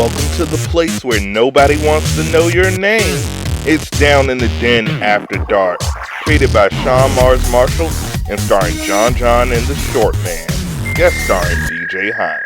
Welcome to the place where nobody wants to know your name. It's Down in the Den After Dark, created by Sean Mars Marshall and starring John and the Short Man, guest starring DJ Hines.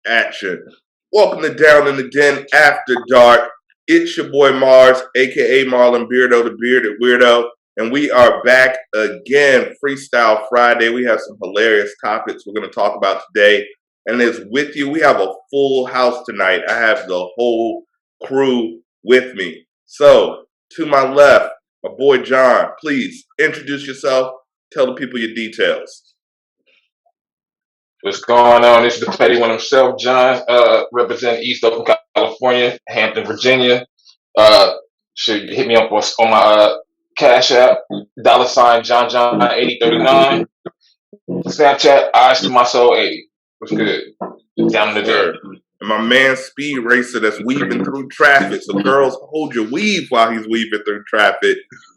Action. Welcome to Down in the Den After Dark. It's your boy Mars, aka Marlon Beardo, the Bearded Weirdo. And we are back again, Freestyle Friday. We have some hilarious topics we're going to talk about today. And as with you, we have a full house tonight. I have the whole crew with me. So, to my left, my boy John, please introduce yourself. Tell the people your details. What's going on? This is the petty one himself, John, representing East Oakland, California, Hampton, Virginia. Should hit me up on my Cash App, $ John 8039. Snapchat, eyes to my soul 80. What's good? Down in the dirt. And my man Speed Racer that's weaving through traffic. So girls, hold your weave while he's weaving through traffic.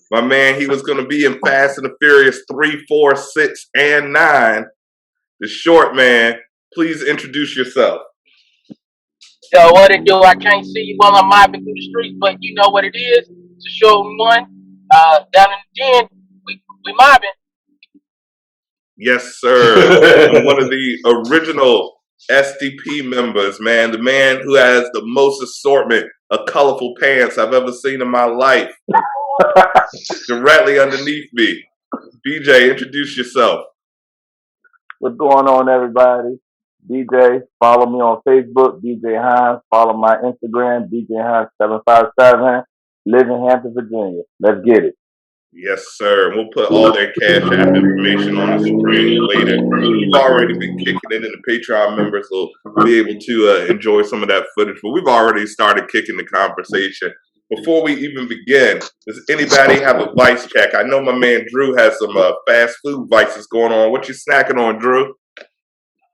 My man, he was going to be in Fast and the Furious 3, 4, 6, and 9. The Short Man, please introduce yourself. Yo, what it do? I can't see you while I'm mobbing through the streets, but you know what it is. It's a short one. Down in the den, we mobbing. Yes, sir. I'm one of the original SDP members, man. The man who has the most assortment of colorful pants I've ever seen in my life. Directly underneath me. BJ, introduce yourself. What's going on, everybody? DJ, follow me on Facebook, DJ Hines. Follow my Instagram, DJ Hines757. Live in Hampton, Virginia. Let's get it. Yes, sir. And we'll put all their Cash App information on the screen later. We've already been kicking it, and the Patreon members will be able to enjoy some of that footage. But we've already started kicking the conversation. Before we even begin, does anybody have a vice check? I know my man Drew has some fast food vices going on. What you snacking on, Drew?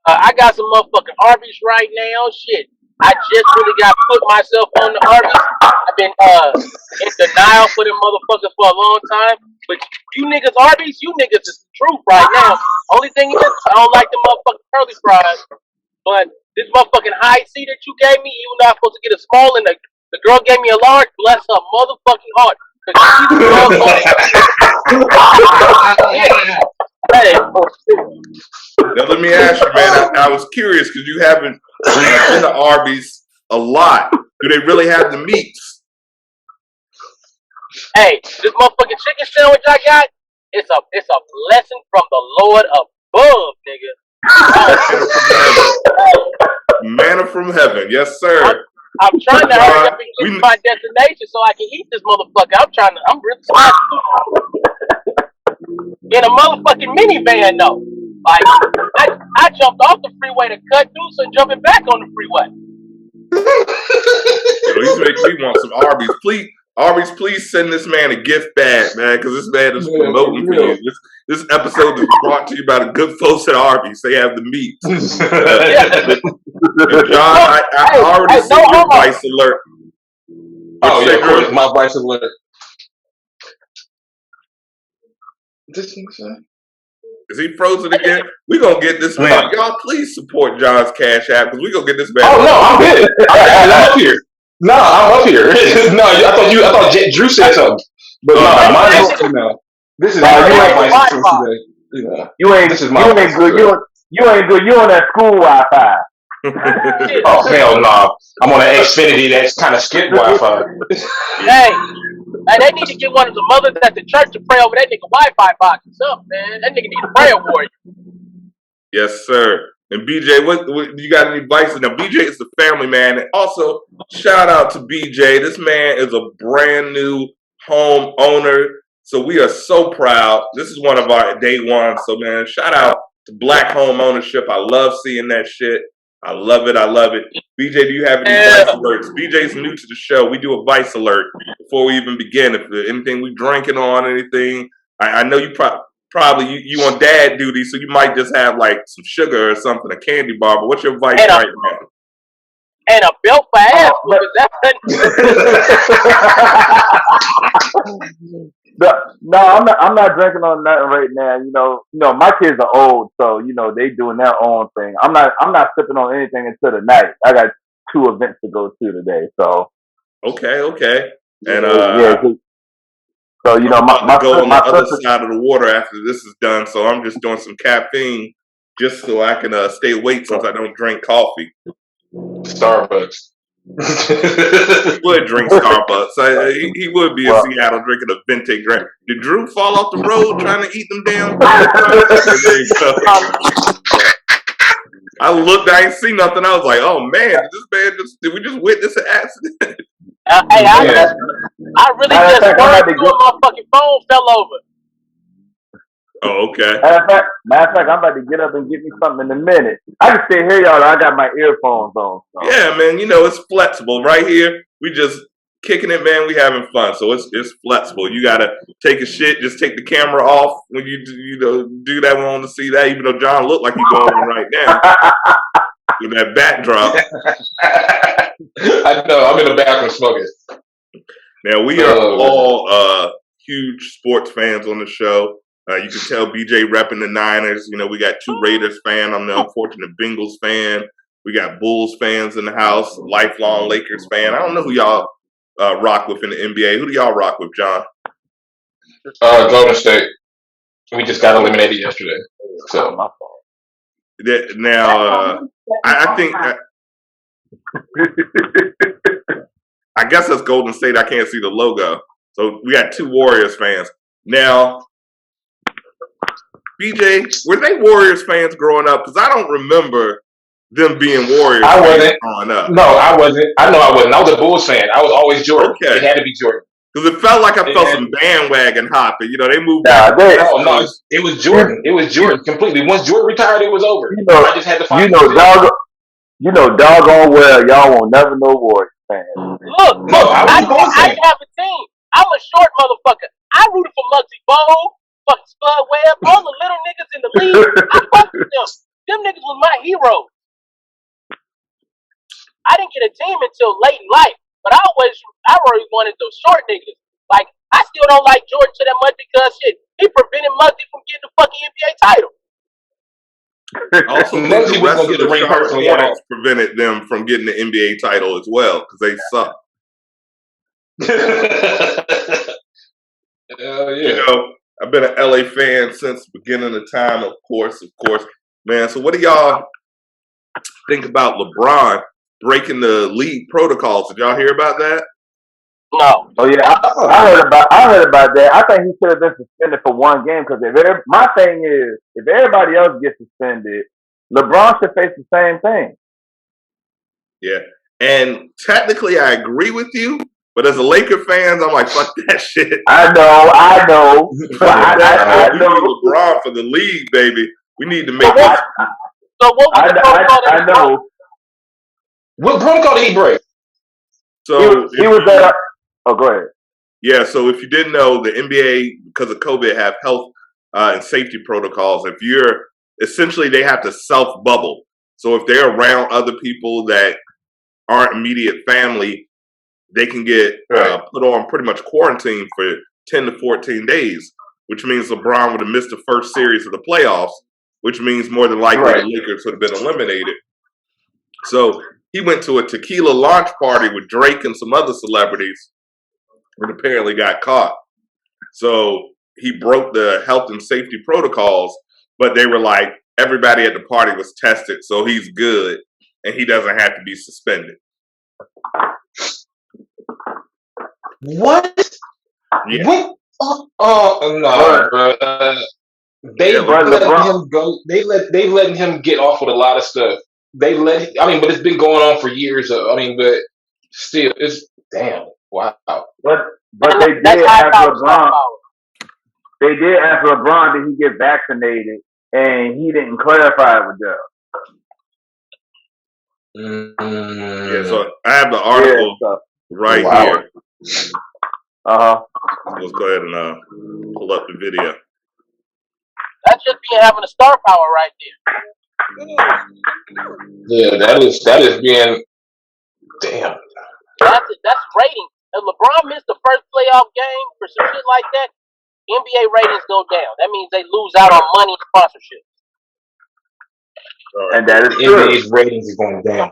I got some motherfucking Arby's right now. Shit. I just really got put myself on the Arby's. I've been in denial for them motherfuckers for a long time. But you niggas Arby's, you niggas is the truth right now. Only thing is, I don't like the motherfucking curly fries. But this motherfucking high C that you gave me, even though I'm supposed to get a small and the girl gave me a large, bless her motherfucking heart. Now let me ask you, man. I was curious because you haven't been to Arby's a lot. Do they really have the meats? Hey, this motherfucking chicken sandwich I got, it's a blessing from the Lord above, nigga. Manna from heaven, yes, sir. I'm trying to hurry up and get to my destination so I can eat this motherfucker. I'm really smart. In a motherfucking minivan, though. Like, I jumped off the freeway to cut through, so jumping back on the freeway. Yo, these make me want some Arby's. Please send this man a gift bag, man, because this man is promoting for you. This episode is brought to you by the good folks at Arby's. They have the meat. John, I already see your vice alert. Oh, yeah, of course, my vice alert. Is he frozen again? We're going to get this man. Y'all, please support John's Cash App because we're going to get this man. Oh, no, I'm good. I'm up here. No, I'm up here. No, I thought Drew said something. But no, mine is, this is my vice today. You ain't good. You ain't good. You on that school Wi-Fi. Oh, hell no. I'm on an Xfinity that's kind of skip Wi-Fi. Hey, they need to get one of the mothers at the church to pray over that nigga Wi-Fi box or something, man. That nigga need a prayer warrior. Yes, sir. And BJ, what you got any advice? Now, BJ is the family man. And also, shout out to BJ. This man is a brand new home owner. So we are so proud. This is one of our day ones. So, man, shout out to Black home ownership. I love seeing that shit. I love it. BJ, do you have any vice alerts? BJ's new to the show. We do a vice alert before we even begin. If there's anything we drinking on, anything, I know you probably you on dad duty, so you might just have like some sugar or something, a candy bar. But what's your vice right now? And a belt for ass. No, I'm not drinking on nothing right now. My kids are old, so they doing their own thing. I'm not sipping on anything until the night. I got 2 events to go to today, so Okay. And yeah. So I'm about to go on the my other sister. side of the water after this is done. So I'm just doing some caffeine just so I can stay awake since I don't drink coffee. Starbucks. He would drink Starbucks. He would be in Seattle drinking a Venti Grand. Did Drew fall off the road trying to eat them damn Starbucks? There you go. I looked, I ain't see nothing. I was like, oh man, did we just witness an accident? Hey, I really just worked through my fucking phone fell over. Oh, okay. Matter of fact, I'm about to get up and get me something in a minute. I can still hear y'all. I got my earphones on. So. Yeah, man. It's flexible. Right here, we just kicking it, man. We having fun, so it's flexible. You gotta take a shit. Just take the camera off when you do that. We want to see that, even though John looked like he's going on right now with that backdrop. I know. I'm in the bathroom smoking. Now we are all huge sports fans on the show. You can tell BJ repping the Niners. We got 2 Raiders fan. I'm the unfortunate Bengals fan. We got Bulls fans in the house. Lifelong Lakers fan. I don't know who y'all rock with in the NBA. Who do y'all rock with, John? Golden State. We just got eliminated yesterday. So my fault. Now, I think. I guess that's Golden State. I can't see the logo. So we got 2 Warriors fans. Now, BJ, were they Warriors fans growing up? Because I don't remember them being Warriors fans growing up. No, I wasn't. I know I wasn't. I was a Bulls fan. I was always Jordan. Okay. It had to be Jordan. Because it felt like I felt some bandwagon hopping. They moved back. No, it was Jordan. It was Jordan completely. Once Jordan retired, it was over. I just had to find doggone well, y'all won't never know Warriors fans. Look, I have a team. I'm a short motherfucker. I rooted for Muggsy Bogues, fucking Spud Webb, all the little niggas in the league. I fucked with them. Them niggas was my heroes. I didn't get a team until late in life, but I always wanted those short niggas. Like, I still don't like Jordan to that much because he prevented Muggsy from getting the fucking NBA title. Also, the rest of the Charlotte Hornets prevented them from getting the NBA title as well because they suck. Yeah. I've been an LA fan since the beginning of time, of course, man. So what do y'all think about LeBron breaking the league protocols? Did y'all hear about that? No. Oh yeah, I heard about that. I think he should have been suspended for 1 game because my thing is, if everybody else gets suspended, LeBron should face the same thing. Yeah, and technically I agree with you, but as a Laker fan, I'm like, fuck that shit. I know. I know. We need LeBron for the league, baby. We need to make this. So what was the protocol? I know. What protocol did he break? So he was there. Oh, go ahead. Yeah, so if you didn't know, the NBA, because of COVID, have health and safety protocols. If you're essentially, they have to self-bubble. So if they're around other people that aren't immediate family, they can get put on pretty much quarantine for 10 to 14 days, which means LeBron would have missed the first series of the playoffs, which means more than likely the Lakers would have been eliminated. So he went to a tequila launch party with Drake and some other celebrities and apparently got caught. So he broke the health and safety protocols, but they were like, everybody at the party was tested, so he's good, and he doesn't have to be suspended. What? Yeah. What? No, bro. They letting him go. They letting him get off with a lot of stuff. But it's been going on for years. But still, it's damn. Wow. But they did ask LeBron. They did ask LeBron, did he get vaccinated, and he didn't clarify it with them. Yeah, so I have the article right here. Let's go ahead and pull up the video. That's just being having a star power right there. Yeah, that is being damn. That's rating. If LeBron missed the first playoff game for some shit like that, NBA ratings go down. That means they lose out on money and sponsorship. And that is The true. NBA's ratings are going down.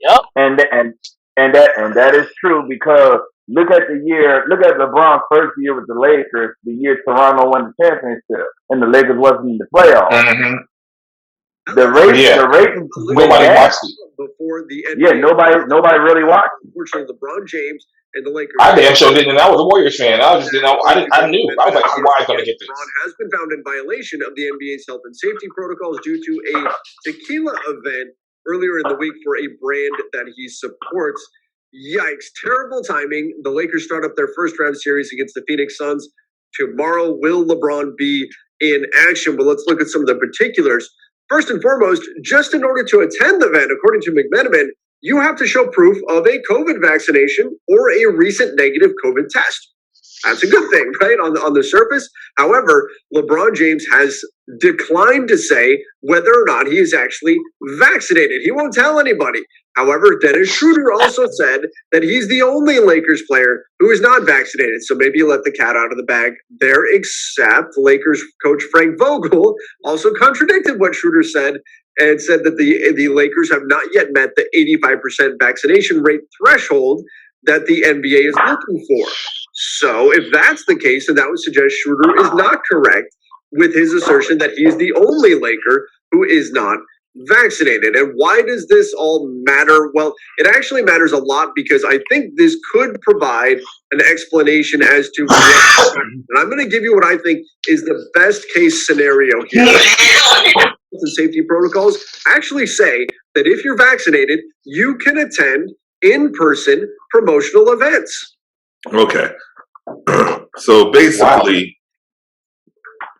Yep. And that is true because look at LeBron's first year with the Lakers, the year Toronto won the championship, and the Lakers wasn't in the playoffs. Mm-hmm. The ratings Nobody watched it. Before the NBA. Nobody really watched. Unfortunately, LeBron James and the Lakers. I damn sure didn't. I was a Warriors fan. I just didn't know. I knew. I was like, Kawhi's going to get this. LeBron has been found in violation of the NBA's health and safety protocols due to a tequila event earlier in the week for a brand that he supports. Yikes. Terrible timing. The Lakers start up their first round series against the Phoenix Suns tomorrow. Will LeBron be in action? Well, let's look at some of the particulars. First and foremost, just in order to attend the event, according to McMenamin, you have to show proof of a COVID vaccination or a recent negative COVID test. That's a good thing, right? On the surface. However, LeBron James has declined to say whether or not he is actually vaccinated. He won't tell anybody. However, Dennis Schroeder also said that he's the only Lakers player who is not vaccinated. So maybe you let the cat out of the bag there, except Lakers coach Frank Vogel also contradicted what Schroeder said and said that the Lakers have not yet met the 85% vaccination rate threshold that the NBA is looking for. So if that's the case, then that would suggest Schroeder is not correct with his assertion that he's the only Laker who is not vaccinated. And why does this all matter? Well, it actually matters a lot because I think this could provide an explanation as to what, and I'm going to give you what I think is the best case scenario here. The safety protocols actually say that if you're vaccinated, you can attend in-person promotional events. Okay. So basically,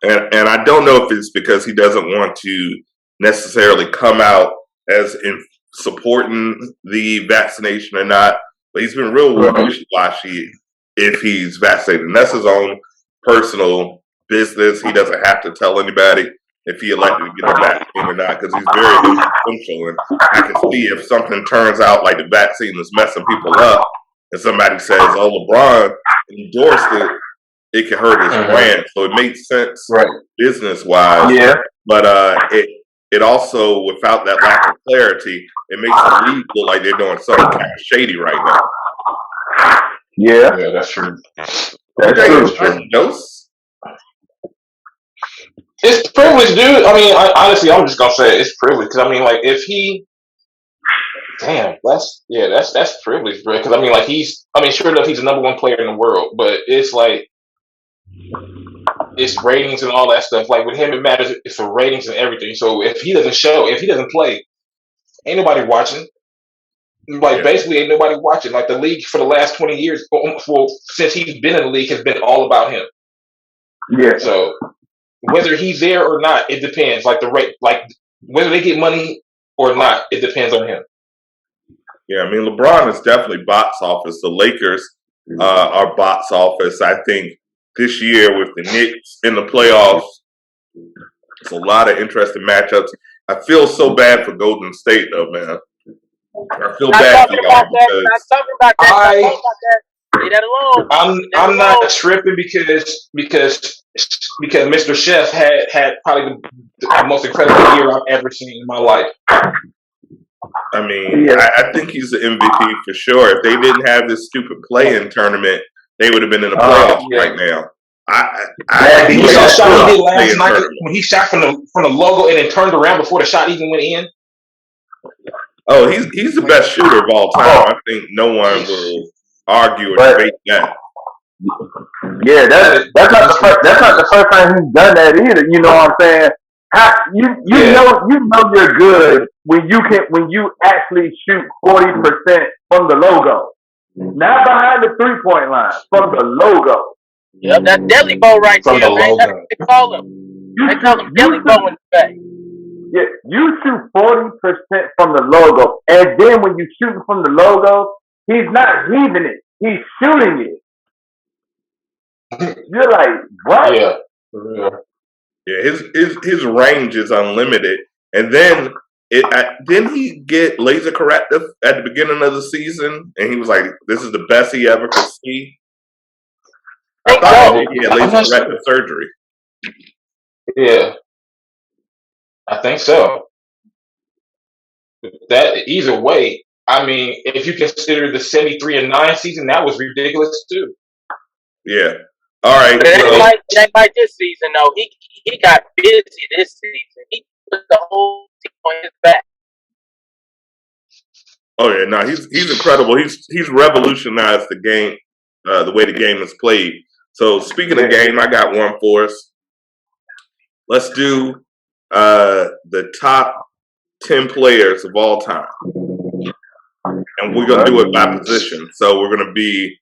and I don't know if it's because he doesn't want to necessarily come out as in supporting the vaccination or not, but he's been real wishy-washy if he's vaccinated. And that's his own personal business. He doesn't have to tell anybody if he elected to get a vaccine or not, because he's very influential. And I can see if something turns out like the vaccine is messing people up, and somebody says, "Oh, LeBron endorsed it," it can hurt his brand. So it makes sense, Right. business-wise. Yeah. But it also, without that lack of clarity, it makes the league look like they're doing something kind of shady right now. Yeah. Yeah, that's true. That's true. Dose? It's privilege, dude. I mean, honestly, I'm just gonna say it's privilege because I mean, like, if he, damn, that's privilege, bro. Because I mean, like, sure enough, he's the number one player in the world, but it's like, it's ratings and all that stuff. Like with him, it matters. It's for ratings and everything. So if he doesn't play, ain't nobody watching. Like basically, ain't nobody watching. Like the league for the last 20 years, since he's been in the league, has been all about him. Yeah. So whether he's there or not, it depends. Like the rate, like whether they get money or not, it depends on him. Yeah, I mean, LeBron is definitely box office. The Lakers are box office. I think this year with the Knicks in the playoffs, it's a lot of interesting matchups. I feel so bad for Golden State, though, man. I feel bad for y'all because Not talking about that. Leave that alone. I'm not tripping because Mr. Chef had probably the most incredible year I've ever seen in my life. I mean, I think he's the MVP for sure. If they didn't have this stupid play-in tournament, they would have been in the playoffs right now. You saw the shot he did last night when he shot from the logo and then turned around before the shot even went in. Oh, he's the best shooter of all time. I think no one will argue or debate that. Yeah, that's not the first time he's done that either. You know what I'm saying? You know you're good when you actually shoot 40% from the logo, not behind the 3-point line, from the logo. Yep, that's Deli Bow right From there, the man. logo. That's what they call him. They call him Deli Bow in the back. Yeah, you shoot 40% from the logo, and then when you shoot from the logo, he's not heaving it; he's shooting it. You're like, what? Yeah. Yeah, his range is unlimited. And then didn't he get laser corrective at the beginning of the season? And he was like, "This is the best he ever could see." I think thought so. he had I'm laser not sure. corrective surgery. Yeah, I think so. That either way, I mean, if you consider the 73-9 season, that was ridiculous too. Yeah. All right. But it So ain't like this season though. He got busy this season. He put the whole team on his back. oh yeah, no, he's incredible. He's revolutionized the game, the way the game is played. So speaking of game, I got one for us. Let's do the top 10 players of all time. And we're gonna do it by position. So we're gonna be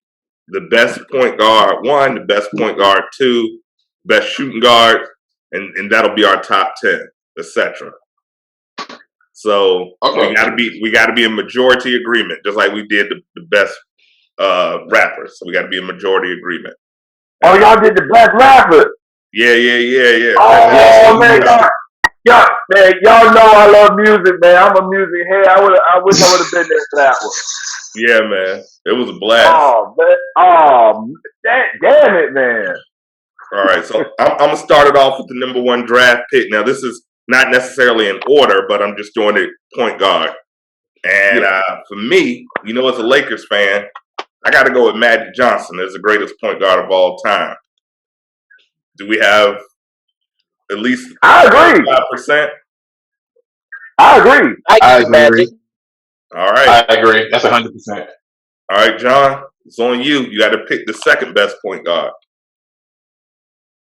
the best point guard one, the best point guard two, best shooting guard, and that'll be our top 10, etc. So Okay. we gotta be in majority agreement, just like we did the best rappers. So we gotta be in majority agreement. Oh, y'all did the best rapper. Yeah. Oh man, y'all know I love music, man. I'm a music head. I wish I would have been there for that one. Yeah, man. It was a blast. Oh man, damn it, man. All right, so I'm gonna start it off with the number one draft pick. Now, this is not necessarily in order, but I'm just doing it point guard. And for me, you know, as a Lakers fan, I got to go with Magic Johnson as the greatest point guard of all time. Do we have at least I agree. 5%? I agree. I Magic. All right. I agree. That's 100%. All right, John, it's on you. You got to pick the second best point guard.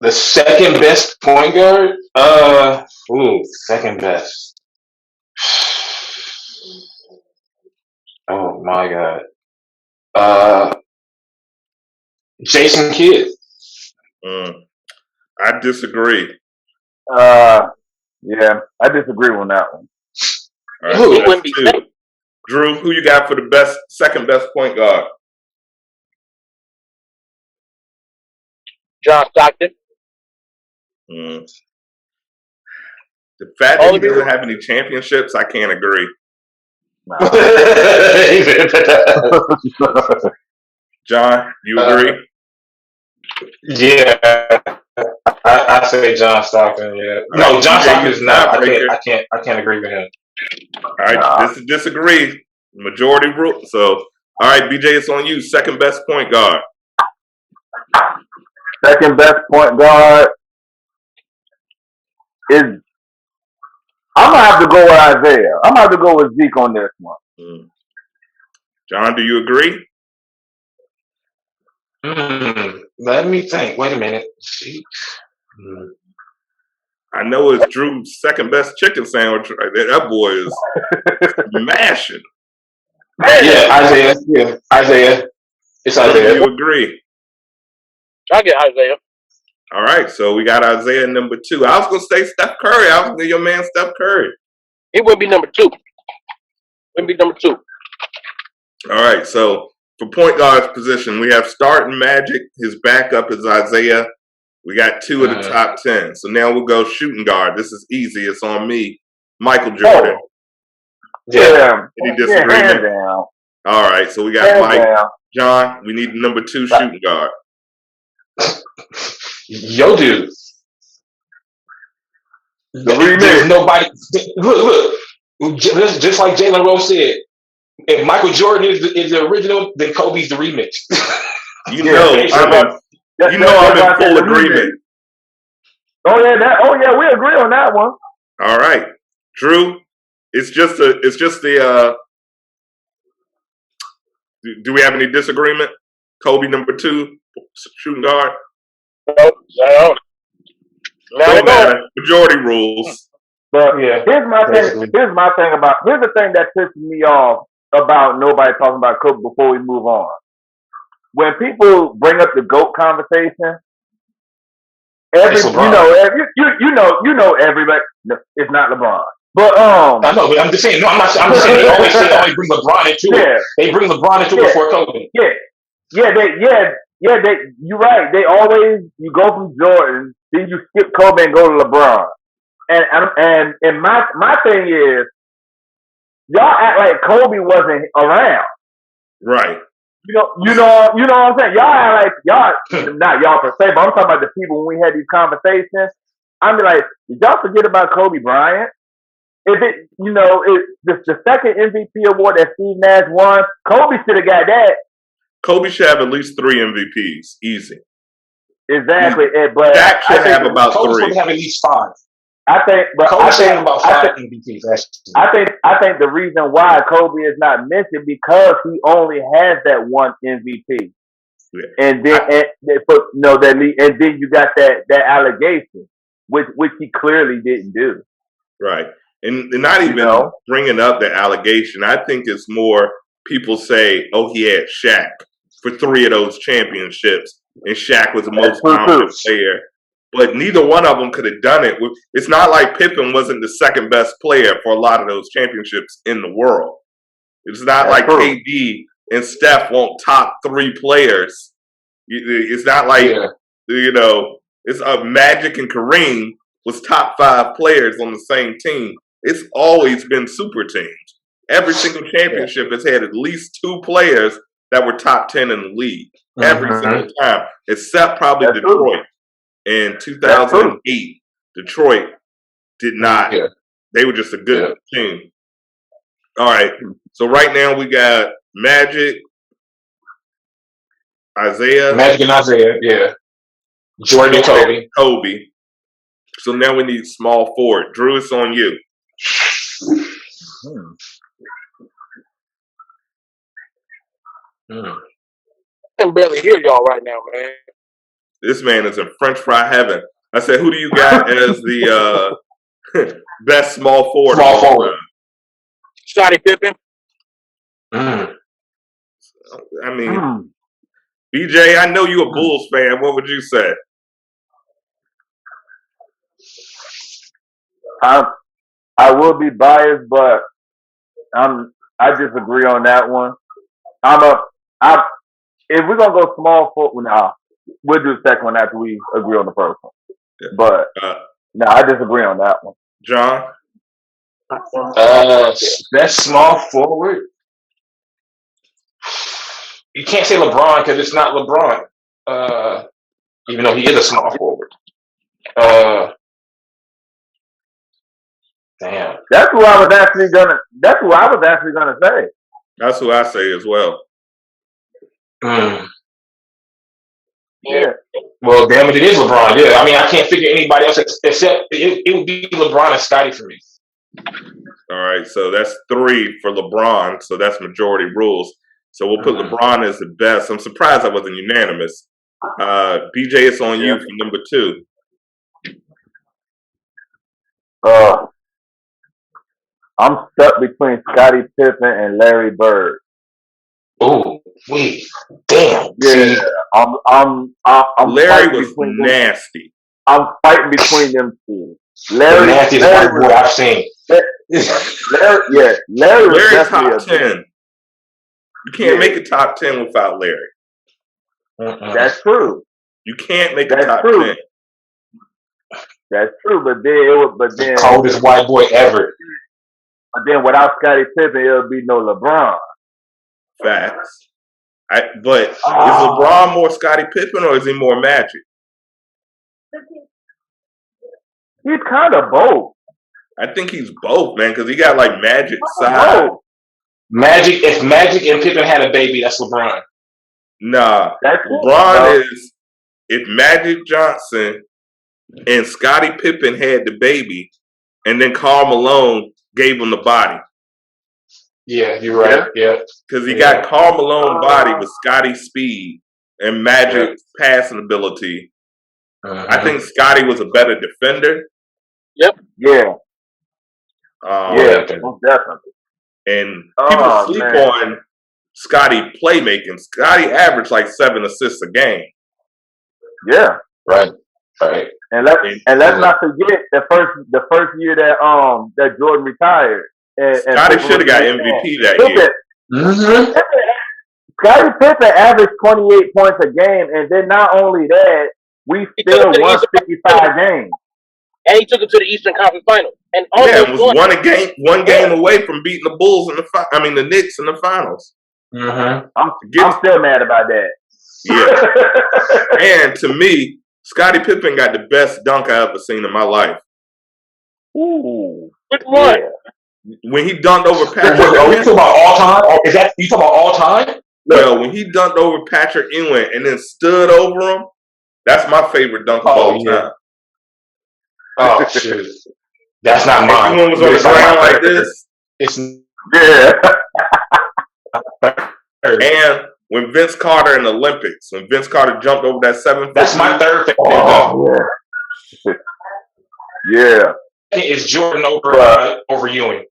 The second best point guard? Second best. Oh my God. Jason Kidd. I disagree. Yeah, I disagree on that one. All right, He so wouldn't be that's two. second. Drew, who you got for the second best point guard? John Stockton. The fact that he doesn't have any championships, I can't agree. Nah. John, you agree? Yeah. I say John Stockton, yeah. No, John Stockton is not. I can't agree with him. All right, this is disagree. Majority rule. So, all right, BJ, it's on you. Second best point guard. Second best point guard is. I'm gonna have to go with Isaiah. I'm gonna have to go with Zeke on this one. John, do you agree? Let me think. Wait a minute. I know it's Drew's second best chicken sandwich right there. That boy is mashing. Yeah, Isaiah. Yeah, Isaiah. It's Isaiah. Do you agree? I get Isaiah. All right, so we got Isaiah number 2. I was gonna say Steph Curry. I was gonna get your man Steph Curry. He would be number 2. All right, so for point guard's position, we have starting Magic. His backup is Isaiah. We got 2 of the top 10. So now we'll go shooting guard. This is easy. It's on me. Michael Jordan. Yeah. Any disagreement? Down. All right, so we got Mike. John, we need the number 2 shooting guard. Yo, dude. There's nobody. Look. Just like Jalen Rose said, if Michael Jordan is the original, then Kobe's the remix. I'm in full agreement. Oh yeah, we agree on that one. All right, Drew. It's just the. Do we have any disagreement? Kobe number 2 shooting guard. No. Don't matter. Majority rules. But here's the thing that pisses me off about nobody talking about Kobe before we move on. When people bring up the GOAT conversation, everybody. No, it's not LeBron. But I know, but I'm just saying. No, I'm just saying they always bring LeBron into it. They bring LeBron into it before Kobe. You're right. They always you go from Jordan, then you skip Kobe and go to LeBron. And my thing is, y'all act like Kobe wasn't around. Right. You know what I'm saying? Y'all are like not y'all per se, but I'm talking about the people when we had these conversations. I'm like, did y'all forget about Kobe Bryant? If it, the second MVP award that Steve Nash won, Kobe should have got that. Kobe should have at least 3 MVPs, easy. Exactly, but Shaq should have about Kobe's 3. supposed to have at least 5. I think, but Kobe should have about 5 MVPs. Actually, I think the reason why Kobe is not mentioned because he only has that one MVP, and then and then you got that allegation, which he clearly didn't do. Right. And not even bringing up the allegation. I think it's more people say, oh, he had Shaq for 3 of those championships, and Shaq was the most dominant player. But neither one of them could have done it. It's not like Pippen wasn't the second best player for a lot of those championships in the world. It's not like KD and Steph won't top 3 players. It's not like, it's Magic and Kareem was top 5 players on the same team. It's always been super teams. Every single championship has had at least 2 players that were top 10 in the league. Every single time, except probably Detroit. In 2008, Detroit did not. Yeah. They were just a good team. All right. So right now we got Magic, Isaiah. Magic and Isaiah, yeah. Jordan and Kobe. So now we need small forward. Drew, it's on you. I can barely hear y'all right now, man. This man is in French fry heaven. I said, who do you got as the best small forward? Small forward. Scottie Pippen. I mean, BJ, I know you a Bulls fan. What would you say? I will be biased, but I disagree on that one. If we're gonna go small forward, we'll do the second one after we agree on the first one. Yeah. But I disagree on that one. John? That's small forward. You can't say LeBron because it's not LeBron. Even though he is a small forward. Damn. That's who I was actually gonna say. That's who I say as well. Yeah. Well, damn it is LeBron. Yeah. I mean, I can't figure anybody else except it would be LeBron and Scottie for me. All right. So that's 3 for LeBron. So that's majority rules. So we'll put LeBron as the best. I'm surprised I wasn't unanimous. BJ, it's on you for number 2. I'm stuck between Scottie Pippen and Larry Bird. Oh, wait, damn! Yeah, I'm Larry was nasty. I'm fighting between them 2. Larry, the nastiest white boy I've seen. Larry's top 10. You can't make a top 10 without Larry. That's true. You can't make a top 10. That's true, but then the coldest white boy ever. But then without Scottie Pippen, it'll be no LeBron. Facts. But is LeBron more Scottie Pippen or is he more Magic? He's kind of both. I think he's both, man, because he got like Magic side. Magic. If Magic and Pippen had a baby, that's LeBron. Nah, LeBron is if Magic Johnson and Scottie Pippen had the baby, and then Karl Malone gave him the body. Yeah, you're right. Yeah, because he got Karl Malone body with Scottie's speed and Magic's passing ability. I think Scottie was a better defender. Yep. Yeah. Definitely. And people sleep on Scottie playmaking. Scottie averaged like 7 assists a game. Yeah. Right. And let's not forget the first year that Jordan retired. Scottie should have got MVP that year. Scottie Pippen averaged 28 points a game, and then not only that, we still won 55 games. And he took it to the Eastern Conference Final, and it was one game away from beating the Bulls in the Knicks in the finals. Mm-hmm. I'm still mad about that. Yeah. And to me, Scottie Pippen got the best dunk I ever seen in my life. Ooh. Which one? Yeah. When he dunked over Patrick Are we Ewing. talking about all time? Is that you talking about all time? Well, when he dunked over Patrick Ewing and then stood over him, that's my favorite dunk of all time. Oh shit. That's not And mine. Ewing was on the ground like this. It's And when Vince Carter in the Olympics, when Vince Carter jumped over that 7 foot. That's my third favorite. Oh, yeah. Yeah. It's Jordan over Ewing.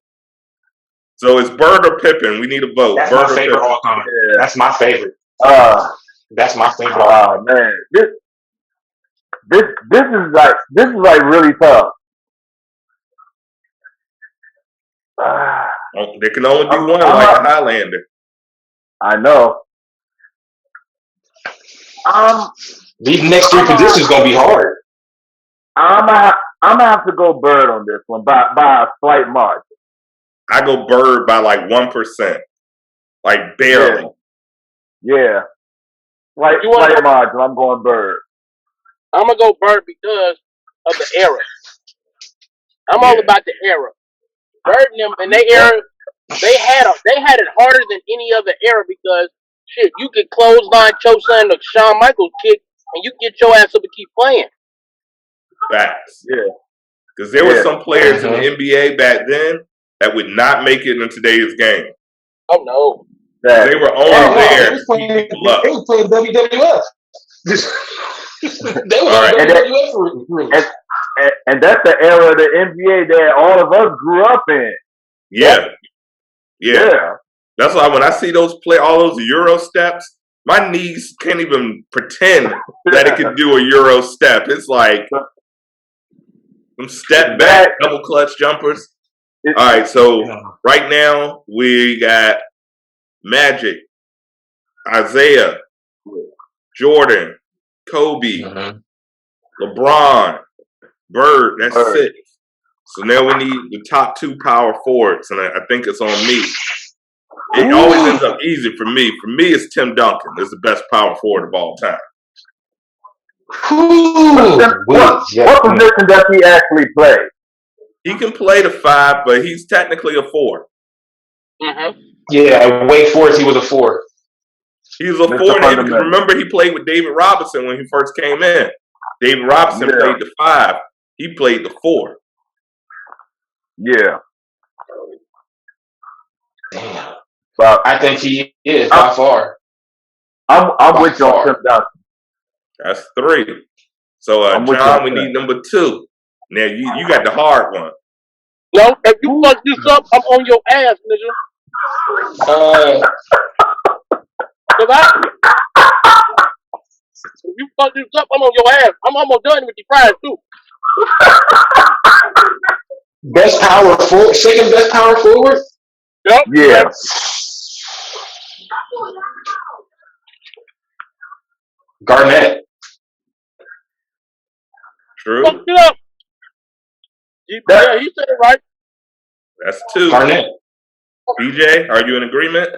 So it's Bird or Pippen. We need a vote. That's Bird my favorite all time. Yeah. That's my favorite. That's my favorite. Oh man, this is like really tough. There can only be one, like the Highlander. I know. These next three positions gonna be hard. I'm gonna have to go Bird on this one by a slight margin. I go Bird by like 1%, like barely. Yeah. Like margin, I'm going Bird. I'm gonna go Bird because of the era. I'm all about the era. Bird and them in their era, they had it harder than any other era because shit, you could clothesline chokestand the Shawn Michaels kick and you get your ass up and keep playing. Facts. Yeah. Because there were some players in the NBA back then that would not make it in today's game. Oh no. They were only there. They was playing WWF. They were All on WWF rules. And that's the era of the NBA that all of us grew up in. Yeah. That's why when I see all those Euro steps, my knees can't even pretend that it could do a Euro step. It's like some step back, double clutch jumpers. All right, so right now we got Magic, Isaiah, Jordan, Kobe, LeBron, Bird. That's 6. So now we need the top 2 power forwards, and I think it's on me. It always ends up easy for me. For me, it's Tim Duncan. It's the best power forward of all time. What position does he actually play? He can play the 5, but he's technically a 4. Mm-hmm. Yeah, at Wake Forest, he was a 4. He was a 4. And remember, he played with David Robinson when he first came in. David Robinson played the 5. He played the 4. Yeah. Damn. Well, I think he is by far. I'm with you on Tim Duncan. That's 3. So, John, we need number 2. Now, you got the hard one. No, if you fuck this up, I'm on your ass, nigga. If you fuck this up, I'm on your ass. I'm almost done with your prize, too. Best power forward? Second best power forward? Yep. Yeah. Garnett. True. Fuck it up. Yeah, he said it right. That's 2. Garnett. BJ, are you in agreement?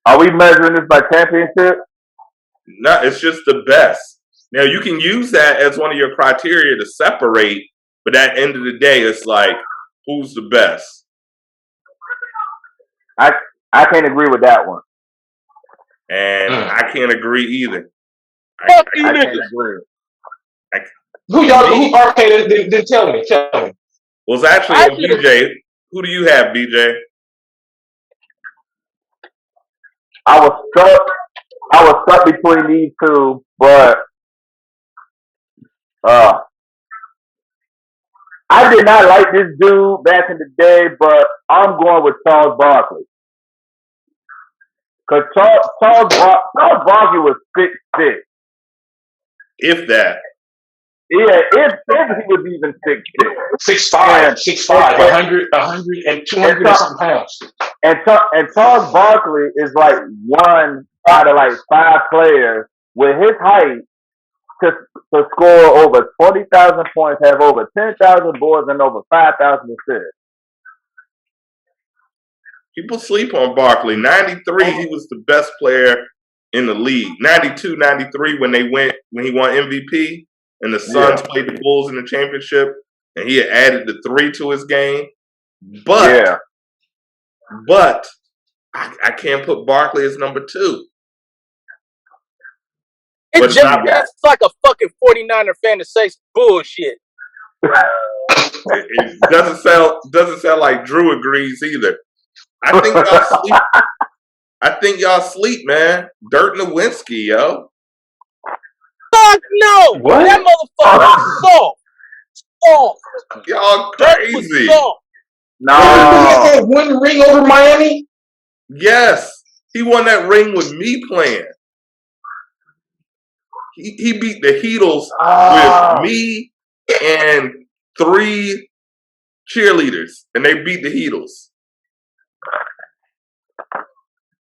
Are we measuring this by championship? No, it's just the best. Now, you can use that as one of your criteria to separate, but at the end of the day, it's like, who's the best? I can't agree with that one. And I can't agree either. Fuck you, I niggas. can't agree. Who okay, then tell me. Well, it's actually on BJ. Who do you have, BJ? I was stuck between these 2, but I did not like this dude back in the day, but I'm going with Charles Barkley. Because Charles Barkley was 6'6". If that. Yeah, if he was even 6'6". 6'5", 100 and 200 and something pounds. And Charles Barkley is like one out of like 5 players with his height to score over 40,000 points, have over 10,000 boards, and over 5,000 assists. People sleep on Barkley. 93, he was the best player in the league. 92, 93 when he won MVP and the Suns played the Bulls in the championship and he had added the 3 to his game. But I can't put Barkley as number 2. It's just like a fucking 49er fan to say bullshit. It doesn't sound like Drew agrees either. I think y'all sleep, man. Dirk Nowitzki, yo. Fuck no! What? That motherfucker was soft. Y'all Dirk crazy. was soft. No. He had one ring over Miami. Yes. He won that ring with me playing. He beat the Heatles with me and 3 cheerleaders, and they beat the Heatles.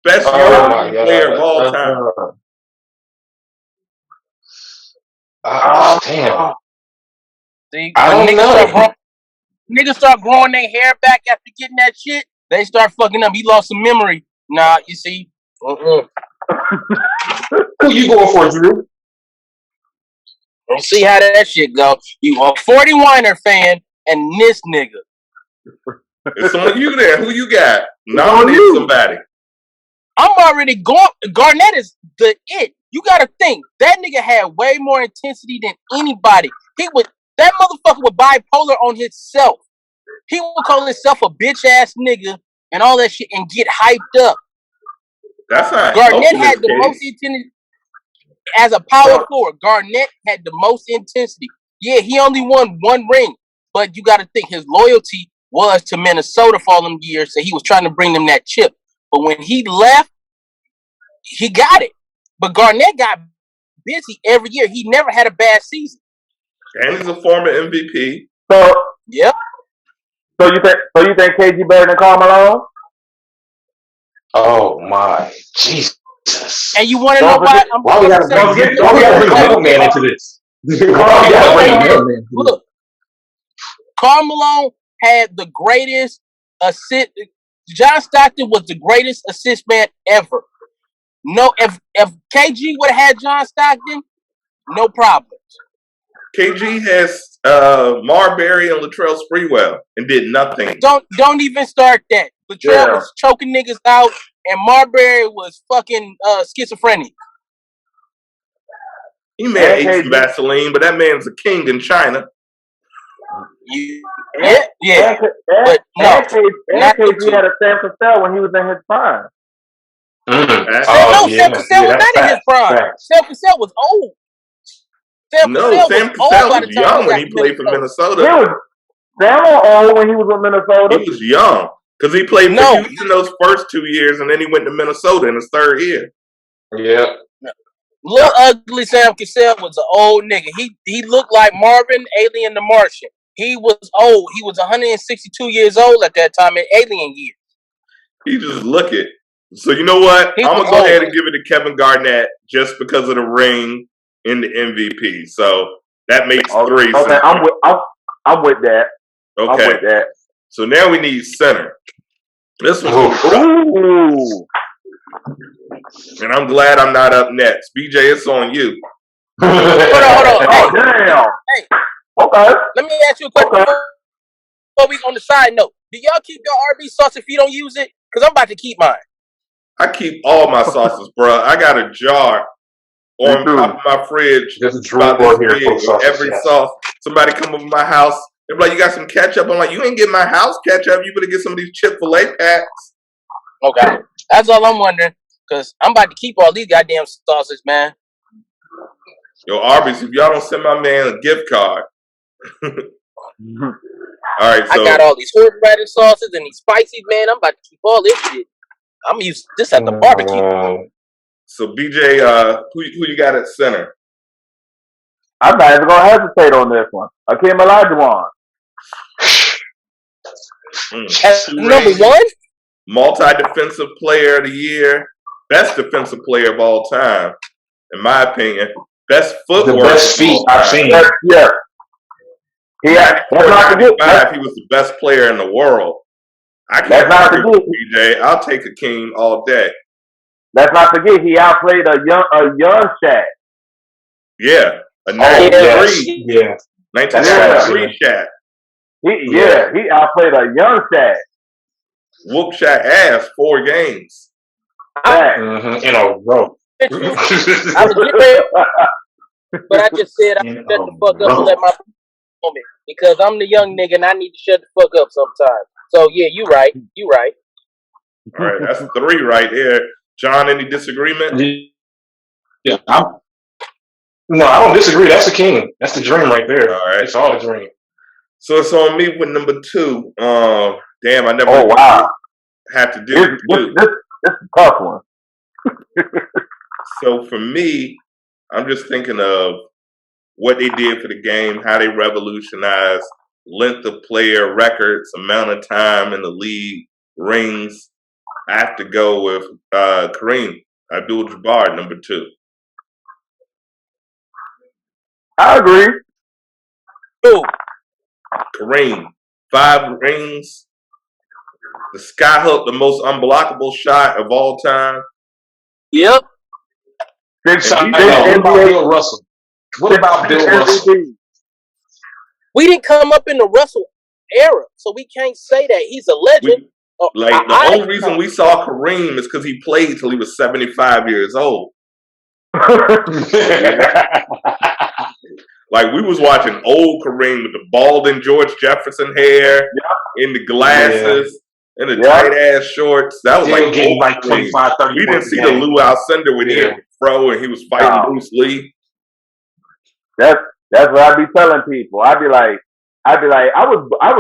Best European player of all time. Damn. See, I when don't know. niggas start growing their hair back after getting that shit, they start fucking up. He lost some memory. Nah, you see. Who you going for, Drew? We'll see how that shit go. You a 49er fan and this nigga. It's on you there. Who you got? Nominate somebody. I'm already going. Garnett is the it. You gotta think that nigga had way more intensity than anybody. That motherfucker was bipolar on himself. He would call himself a bitch ass nigga and all that shit and get hyped up. That's not Garnett had the most intensity as a power forward. Garnett had the most intensity. Yeah, he only won 1 ring, but you got to think his loyalty was to Minnesota for all them years, so he was trying to bring them that chip. But when he left, he got it. But Garnett got busy every year. He never had a bad season. And he's a former MVP. So yep. So you think KG better than Karl Malone? Oh my Jesus! And you want to know why? Why we gotta bring a middleman into this? Look, Karl Malone had the greatest assist. John Stockton was the greatest assist man ever. No, if KG would have had John Stockton, no problems. KG has Marbury and Latrell Sprewell and did nothing. Don't even start that. Latrell was choking niggas out, and Marbury was fucking schizophrenic. He may have ate some Vaseline, but that man's a king in China. Yeah. But no, KG had a Sam Cassell when he was in his prime. Sam Cassell was not in his prime. Sam Cassell was old. Sam Cassell was young when he played for Minnesota. Sam was old when he was with Minnesota. He was young because he played for Houston those first 2 years, and then he went to Minnesota in his 3rd year. Yeah. Little ugly Sam Cassell was an old nigga. He looked like Marvin, Alien the Martian. He was old. He was 162 years old at that time in Alien years. He just look it. So you know what? I'm gonna go ahead and give it to Kevin Garnett just because of the ring in the MVP. So that makes 3. Okay, so I'm with that. Okay. I'm with that. So now we need center. This one's and I'm glad I'm not up next. BJ, it's on you. Hold on. Oh, damn. Hey. Okay. Let me ask you a question before we on the side note. Do y'all keep your RB sauce if you don't use it? Because I'm about to keep mine. I keep all my sauces, bro. I got a jar on top of my fridge. Every sauce. Somebody come over my house. They're like, you got some ketchup? I'm like, you ain't getting my house ketchup. You better get some of these Chick-fil-A packs. Okay. That's all I'm wondering. Because I'm about to keep all these goddamn sauces, man. Yo, Arby's, if y'all don't send my man a gift card. All right, so I got all these horseradish sauces and these spices, man. I'm about to keep all this shit. I'm gonna use this at the barbecue. So BJ, who you got at center? I'm not even gonna hesitate on this one. Hakeem Olajuwon. Number 1? Multi-defensive player of the year. Best defensive player of all time, in my opinion. best The footwork best of feet all I've time. seen. Yeah. Back Let's not forget. 95, he was the best player in the world. I Let's can't not argue with forget. BJ. I'll take Hakeem all day. Let's not forget he outplayed a young Shaq. Yeah, a Oh, 93, yes. Yeah. That's facts, 1993 Shaq. He outplayed a young Shaq. Whoop Shaq ass 4 games. Shaq. In a row. I was getting ready, but I just said I In shut the a fuck up and row. let my moment because I'm the young nigga and I need to shut the fuck up sometimes. So yeah, you right. You right. All right, that's 3 right there. John, any disagreement? Yeah. No, I don't disagree. That's the king. That's the dream right there. All right. It's all the dream. So it's on me with number 2. Damn, I never Oh wow. had to do This 2. is a tough one. So for me, I'm just thinking of what they did for the game, how they revolutionized length of player records, amount of time in the league, rings. I have to go with Kareem Abdul-Jabbar, number 2. I agree. Ooh, Kareem, 5 rings. The skyhook, the most unblockable shot of all time. yep. Six And What about NBA. Bill Russell? What about Bill Russell? MVP. We didn't come up in the Russell era, so we can't say that he's a legend. The only reason we saw Kareem is because he played till he was 75 years old. Like we was watching old Kareem with the balding George Jefferson hair, in the glasses, and the tight ass shorts. That was Still like getting old like Kareem. 25, 30 We didn't points a see the game. Lou Alcindor when he had the fro and he was fighting Bruce Lee. That's what I be telling people. I was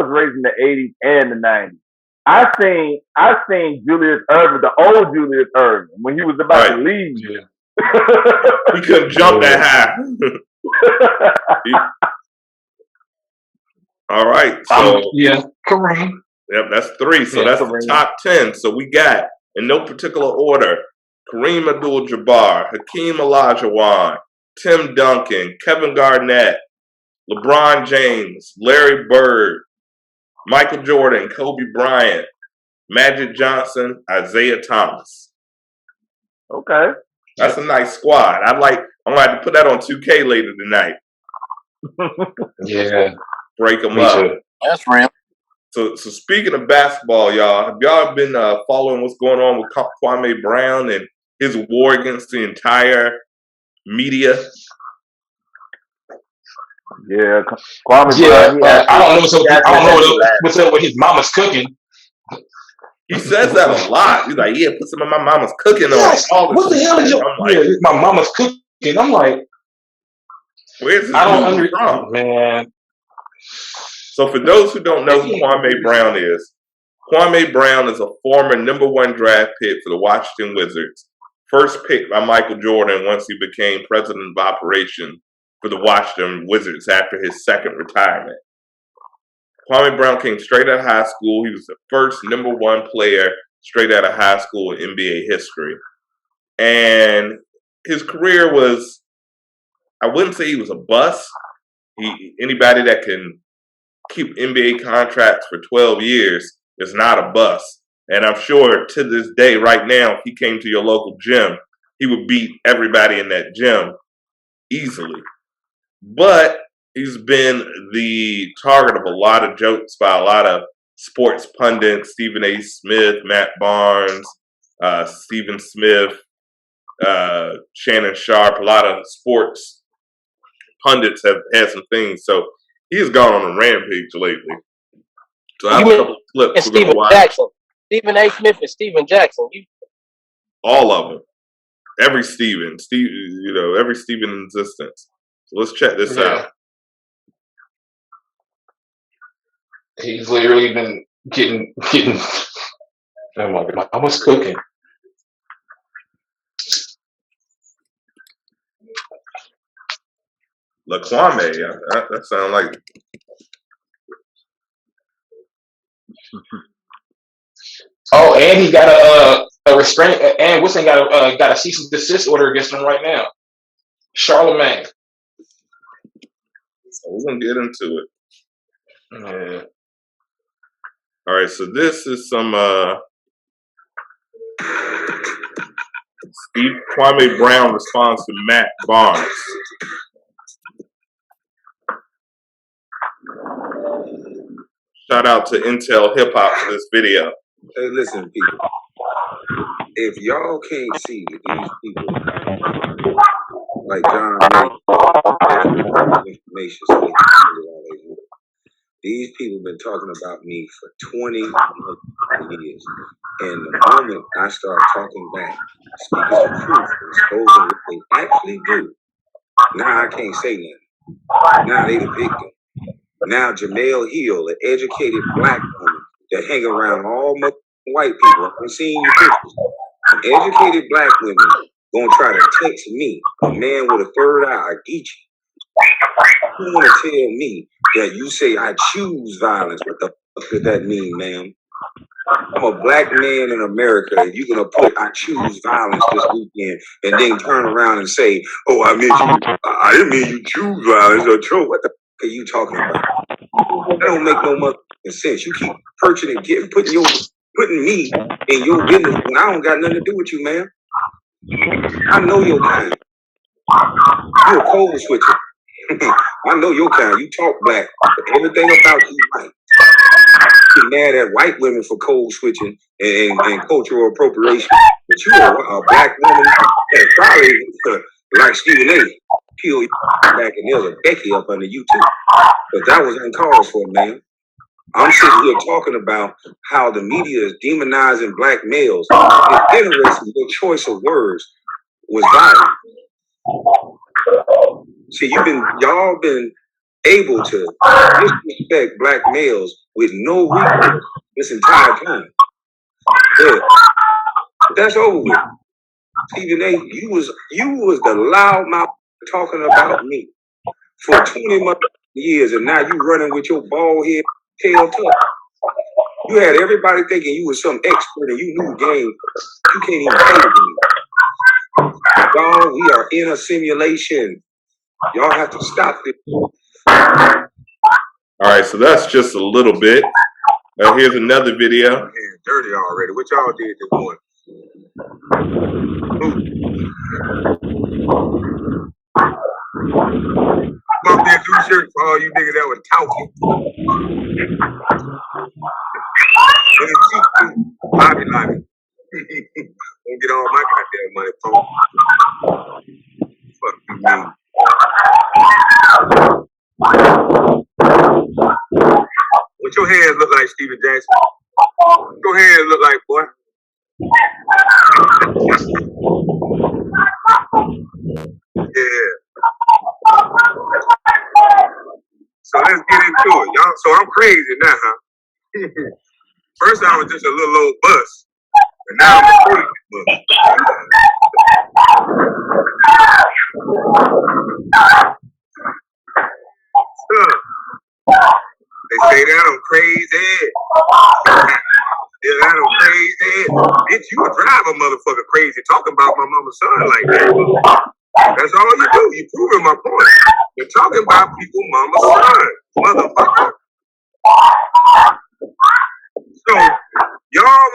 raised in the '80s and the '90s. I seen Julius Erving, the old Julius Erving, when he was about to leave. He couldn't jump that high. All right, so Kareem. Yep, that's 3. So that's Kareem. the top 10. So we got, in no particular order, Kareem Abdul-Jabbar, Hakeem Olajuwon, Tim Duncan, Kevin Garnett, LeBron James, Larry Bird, Michael Jordan, Kobe Bryant, Magic Johnson, Isaiah Thomas. Okay. That's a nice squad. I'm gonna have to put that on 2K later tonight. Yeah. Break them Me up. too. That's real. So speaking of basketball, y'all, have y'all been following what's going on with Kwame Brown and his war against the entire media? Yeah, Kwame Brown. I don't know what's up with his mama's cooking. He says that a lot. He's like, yeah, put some of my mama's cooking on. What the hell is my mama's cooking? I'm like, where's this I don't dude understand, from? man. So for those who don't know who Kwame Brown is a former number 1 draft pick for the Washington Wizards. First pick by Michael Jordan once he became president of operations for the Washington Wizards after his second retirement. Kwame Brown came straight out of high school. He was the first number 1 player straight out of high school in NBA history. And his career was, I wouldn't say he was a bust. Anybody that can keep NBA contracts for 12 years is not a bust. And I'm sure to this day, right now, if he came to your local gym, he would beat everybody in that gym easily. But he's been the target of a lot of jokes by a lot of sports pundits, Stephen A. Smith, Matt Barnes, Stephen Smith, Shannon Sharp. A lot of sports pundits have had some things. So he has gone on a rampage lately. So I have a couple of clips we're going to watch. Jackson. Stephen A. Smith and Stephen Jackson. All of them. Every Stephen. Every Stephen in existence. So let's check this out. He's literally been getting. Oh my God, I was cooking. Kwame, that sounds like. Oh, and he got a restraint, and Wilson got a cease and desist order against him right now. Charlemagne. So we're gonna get into it. Yeah. All right, so this is some Steve Kwame Brown response to Matt Barnes. Shout out to Intel Hip Hop for this video. Hey, listen, people. If y'all can't see these people like John May, information, so they can do all they want. These people been talking about me for 20 years. And the moment I start talking back, speaking some truth, exposing what they actually do, now I can't say nothing. Now they the victim. Now Jamel Hill, an educated black woman that hang around all white people. I've seen your pictures. Educated black women gonna try to text me, a man with a third eye, Geechee. You wanna tell me that you say I choose violence? What the fuck does that mean, ma'am? I'm a black man in America, and you're gonna put I choose violence this weekend, and then turn around and say, "Oh, I didn't mean you choose violence or chose." What the fuck are you talking about? That don't make no motherfucking sense. You keep perching and putting me in your business when I don't got nothing to do with you, man. I know your kind. You a code switcher. I know your kind. You talk black, but everything about you white. Get mad at white women for code switching and cultural appropriation. But you a black woman that probably like Stephen A. Kill you back, and there's a Becky up under you too. But that was uncalled for, man. I'm sitting here talking about how the media is demonizing black males. It's interesting, your choice of words was violent. See, y'all been able to disrespect black males with no recourse this entire time. Yeah. But that's over with. Stephen A., you was the loudmouth talking about me for 20 years, and now you running with your bald head tail tucked. You had everybody thinking you was some expert and you knew the game. You can't even play the game. Y'all, we are in a simulation. Y'all have to stop this. All right, so that's just a little bit. Here's another video. Man, dirty already. What y'all did this morning? Bump that new shirt for all you niggas that was talking. Lobby. Won't get all my goddamn money, folks. Fuck you mean. What your hands look like, Steven Jackson? What your hands look like, boy? Yeah. So let's get into it, y'all. So I'm crazy now, huh? First I was just a little old bus, but now I'm a crazy bus. They say that I'm crazy. Yeah, that I'm crazy. Bitch, you a driver, motherfucker, crazy. Talking about my mama's son like that. That's all you do. You proving my point. You're talking about people, mama's son, motherfucker. So y'all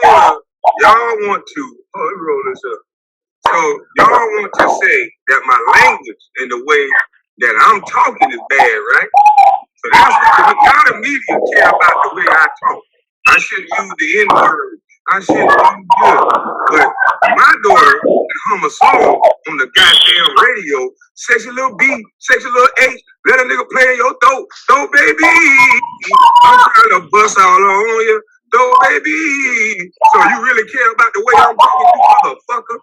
want to. Oh, let me roll this up. So y'all want to say that my language and the way that I'm talking is bad, right? So that's what y'all the media care about the way I talk. I shouldn't use the N-word. I shouldn't use good. But my daughter can hum a song on the goddamn radio. Sexy little B, sexy little H. Let a nigga play in your throat. Throat, baby. I'm trying to bust all on you. Throat, baby. So you really care about the way I'm talking to you, motherfucker?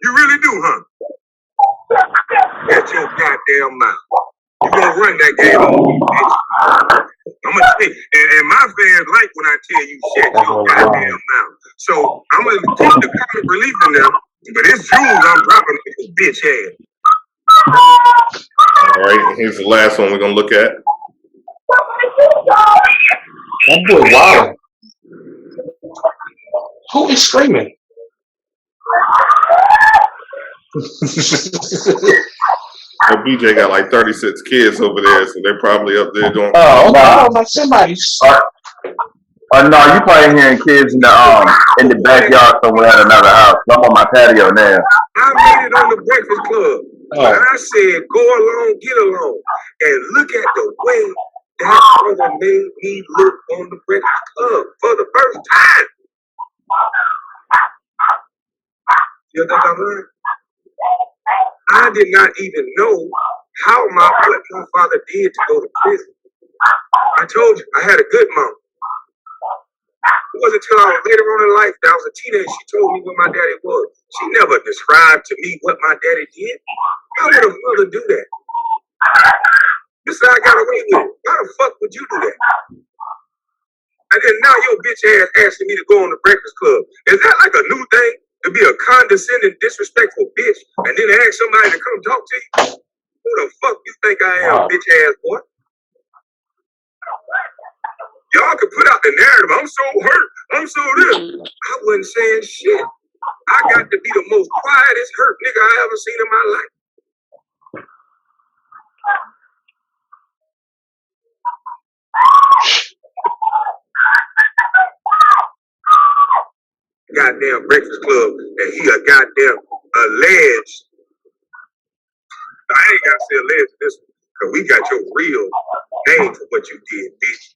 You really do, huh? That's your goddamn mouth. You gonna run that game on me, bitch. I'm gonna say, and my fans like when I tell you shut your goddamn mouth. So I'm gonna take the comic relief in there, but it's jewels I'm dropping on this bitch ass. All right, here's the last one we're gonna look at. That boy, wow. Who is screaming? Well, BJ got like 36 kids over there, so they're probably up there doing. Oh, No. I was like somebody's. No, you probably hearing kids in the backyard somewhere at another house. I'm on my patio now. I made it on the Breakfast Club. But I said, go along, get along. And look at the way that brother made me look on the Breakfast Club for the first time. You think I'm lying? I did not even know what my father did to go to prison. I told you, I had a good mom. It wasn't until I was later on in life that I was a teenager she told me what my daddy was. She never described to me what my daddy did. How would a mother do that? This I got away with it. Why the fuck would you do that? And then now your bitch ass asking me to go on the Breakfast Club. Is that like a new thing? To be a condescending, disrespectful bitch and then ask somebody to come talk to you? Who the fuck you think I am, bitch ass boy? Y'all can put out the narrative. I'm so hurt. I'm so this. I wasn't saying shit. I got to be the most quietest hurt nigga I ever seen in my life. Goddamn Breakfast Club, and he a goddamn alleged. I ain't gotta say alleged in this one, because we got your real name for what you did, bitch.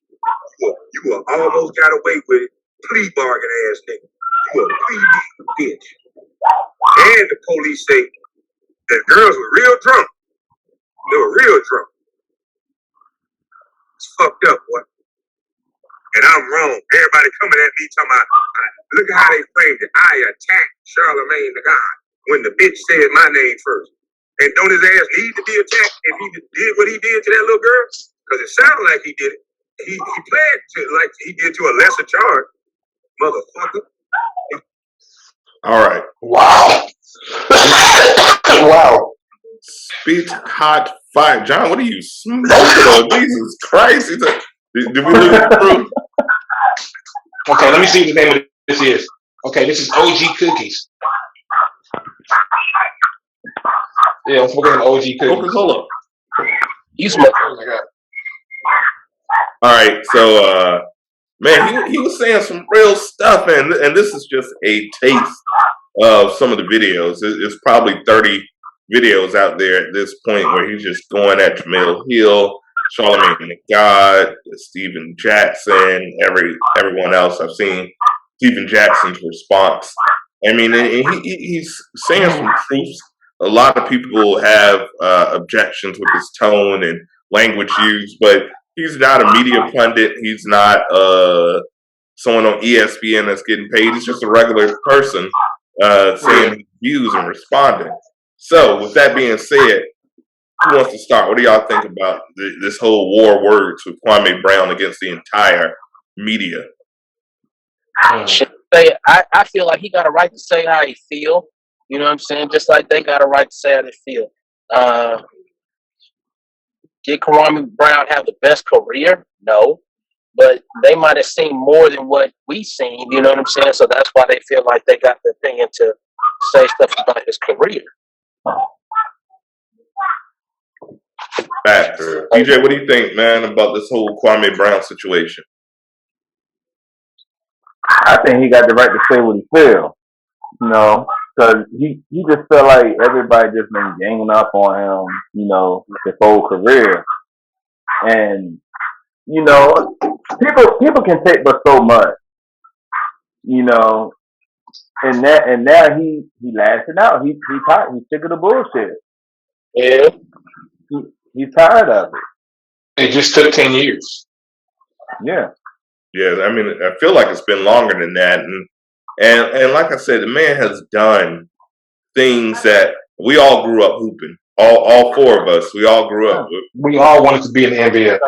You almost got away with it. Plea bargain ass nigga. You a plea bitch. And the police say the girls were real drunk. They were real drunk. It's fucked up, boy. And I'm wrong. Everybody coming at me talking about, look at how they framed it. I attacked Charlamagne the God when the bitch said my name first. And don't his ass need to be attacked if he did what he did to that little girl? Because it sounded like he did it. He pled to like he did to a lesser charge, motherfucker. All right. Wow. Wow. Spit hot fire. John, what are you smoking on? Jesus Christ. Did we lose the crew? Okay, let me see what the name of this is. Okay, this is OG Cookies. Yeah, I'm smoking OG Cookies. Coca-Cola. You smoke. Oh my God. All right, so man, he was saying some real stuff, and this is just a taste of some of the videos. It's probably 30 videos out there at this point where he's just going at Jamil Hill, Charlamagne the God, Steven Jackson, everyone else. I've seen Steven Jackson's response. I mean, and he's saying some truths. A lot of people have objections with his tone and language used, but he's not a media pundit. He's not someone on ESPN that's getting paid. He's just a regular person saying his views and responding. So, with that being said, who wants to start? What do y'all think about this whole war words with Kwame Brown against the entire media? I feel like he got a right to say how he feel. You know what I'm saying? Just like they got a right to say how they feel. Did Kareem Brown have the best career? No. But they might have seen more than what we seen, you know what I'm saying? So that's why they feel like they got the opinion to say stuff about his career. Facts. DJ, what do you think, man, about this whole Kwame Brown situation? I think he got the right to say what he feels. You know, because he just felt like everybody just been ganging up on him, you know, his whole career. And, you know, people can take but so much, you know, and now he lasted out. He's tired. He's sick of the bullshit. Yeah. He's tired of it. It just took 10 years. Yeah. Yeah, I mean, I feel like it's been longer than that. And like I said, the man has done things that we all grew up hooping. All four of us, we all grew up. We all wanted to be in the NBA.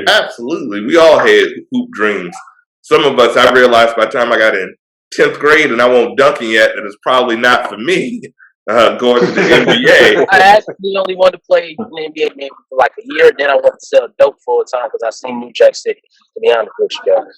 Absolutely. We all had hoop dreams. Some of us, I realized by the time I got in 10th grade and I won't dunking yet, that it's probably not for me going to the NBA. I actually only wanted to play in the NBA maybe for like a year. Then I wanted to sell dope full time because I seen New Jack City, to be honest with you guys.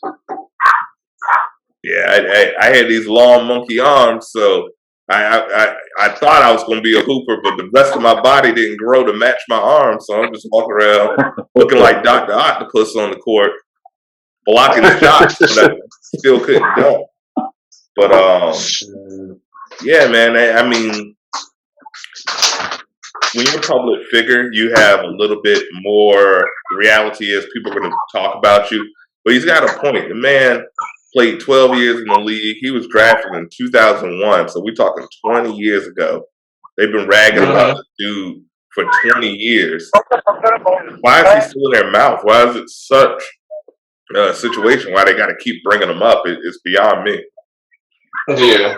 Yeah, I had these long monkey arms, so I thought I was going to be a hooper, but the rest of my body didn't grow to match my arms, so I'm just walking around looking like Dr. Octopus on the court, blocking shots, but I still couldn't dunk. But yeah, man. I mean, when you're a public figure, you have a little bit more reality as people are going to talk about you. But he's got a point. The man played 12 years in the league. He was drafted in 2001, so we're talking 20 years ago. They've been ragging about the dude for 20 years. Why is he still in their mouth? Why is it such a situation why they got to keep bringing him up? It's beyond me. Yeah.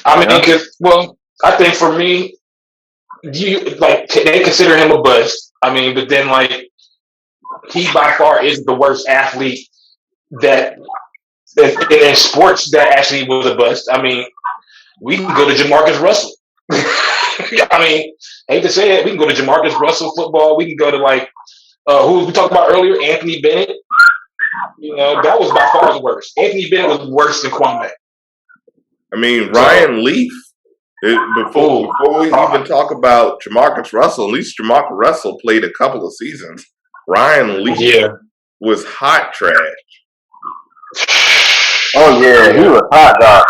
I mean, I think for me, they consider him a bust. I mean, but then he by far is the worst athlete that in sports that actually was a bust. I mean, we can go to Jamarcus Russell. I mean, I hate to say it, we can go to Jamarcus Russell football. We can go to who we talked about earlier, Anthony Bennett. That was by far the worst. Anthony Bennett was worse than Kwame. I mean, Ryan Leaf. Before we even talk about Jamarcus Russell, at least Jamarcus Russell played a couple of seasons. Ryan Leaf was hot trash. Oh yeah, he was hot, dog.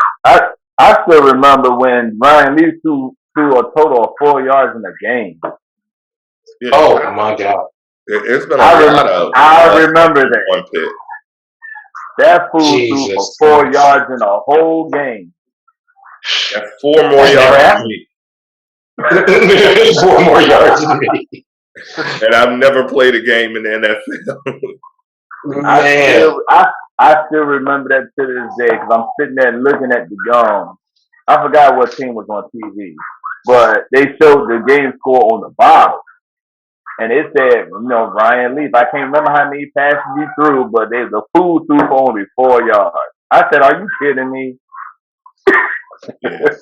I still remember when Ryan Leaf threw a total of 4 yards in a game. Yeah. Oh my God! It's been a lot of. I remember that. One pick. That fool threw for 4 yards in a whole game. That's 4 more yards than me. 4 more yards than me. And I've never played a game in the NFL. I still remember that to this day because I'm sitting there looking at the I forgot what team was on TV, but they showed the game score on the bottom. And it said, Ryan Leaf. I can't remember how many passes he threw, but there's a fool threw for only 4 yards. I said, are you kidding me? And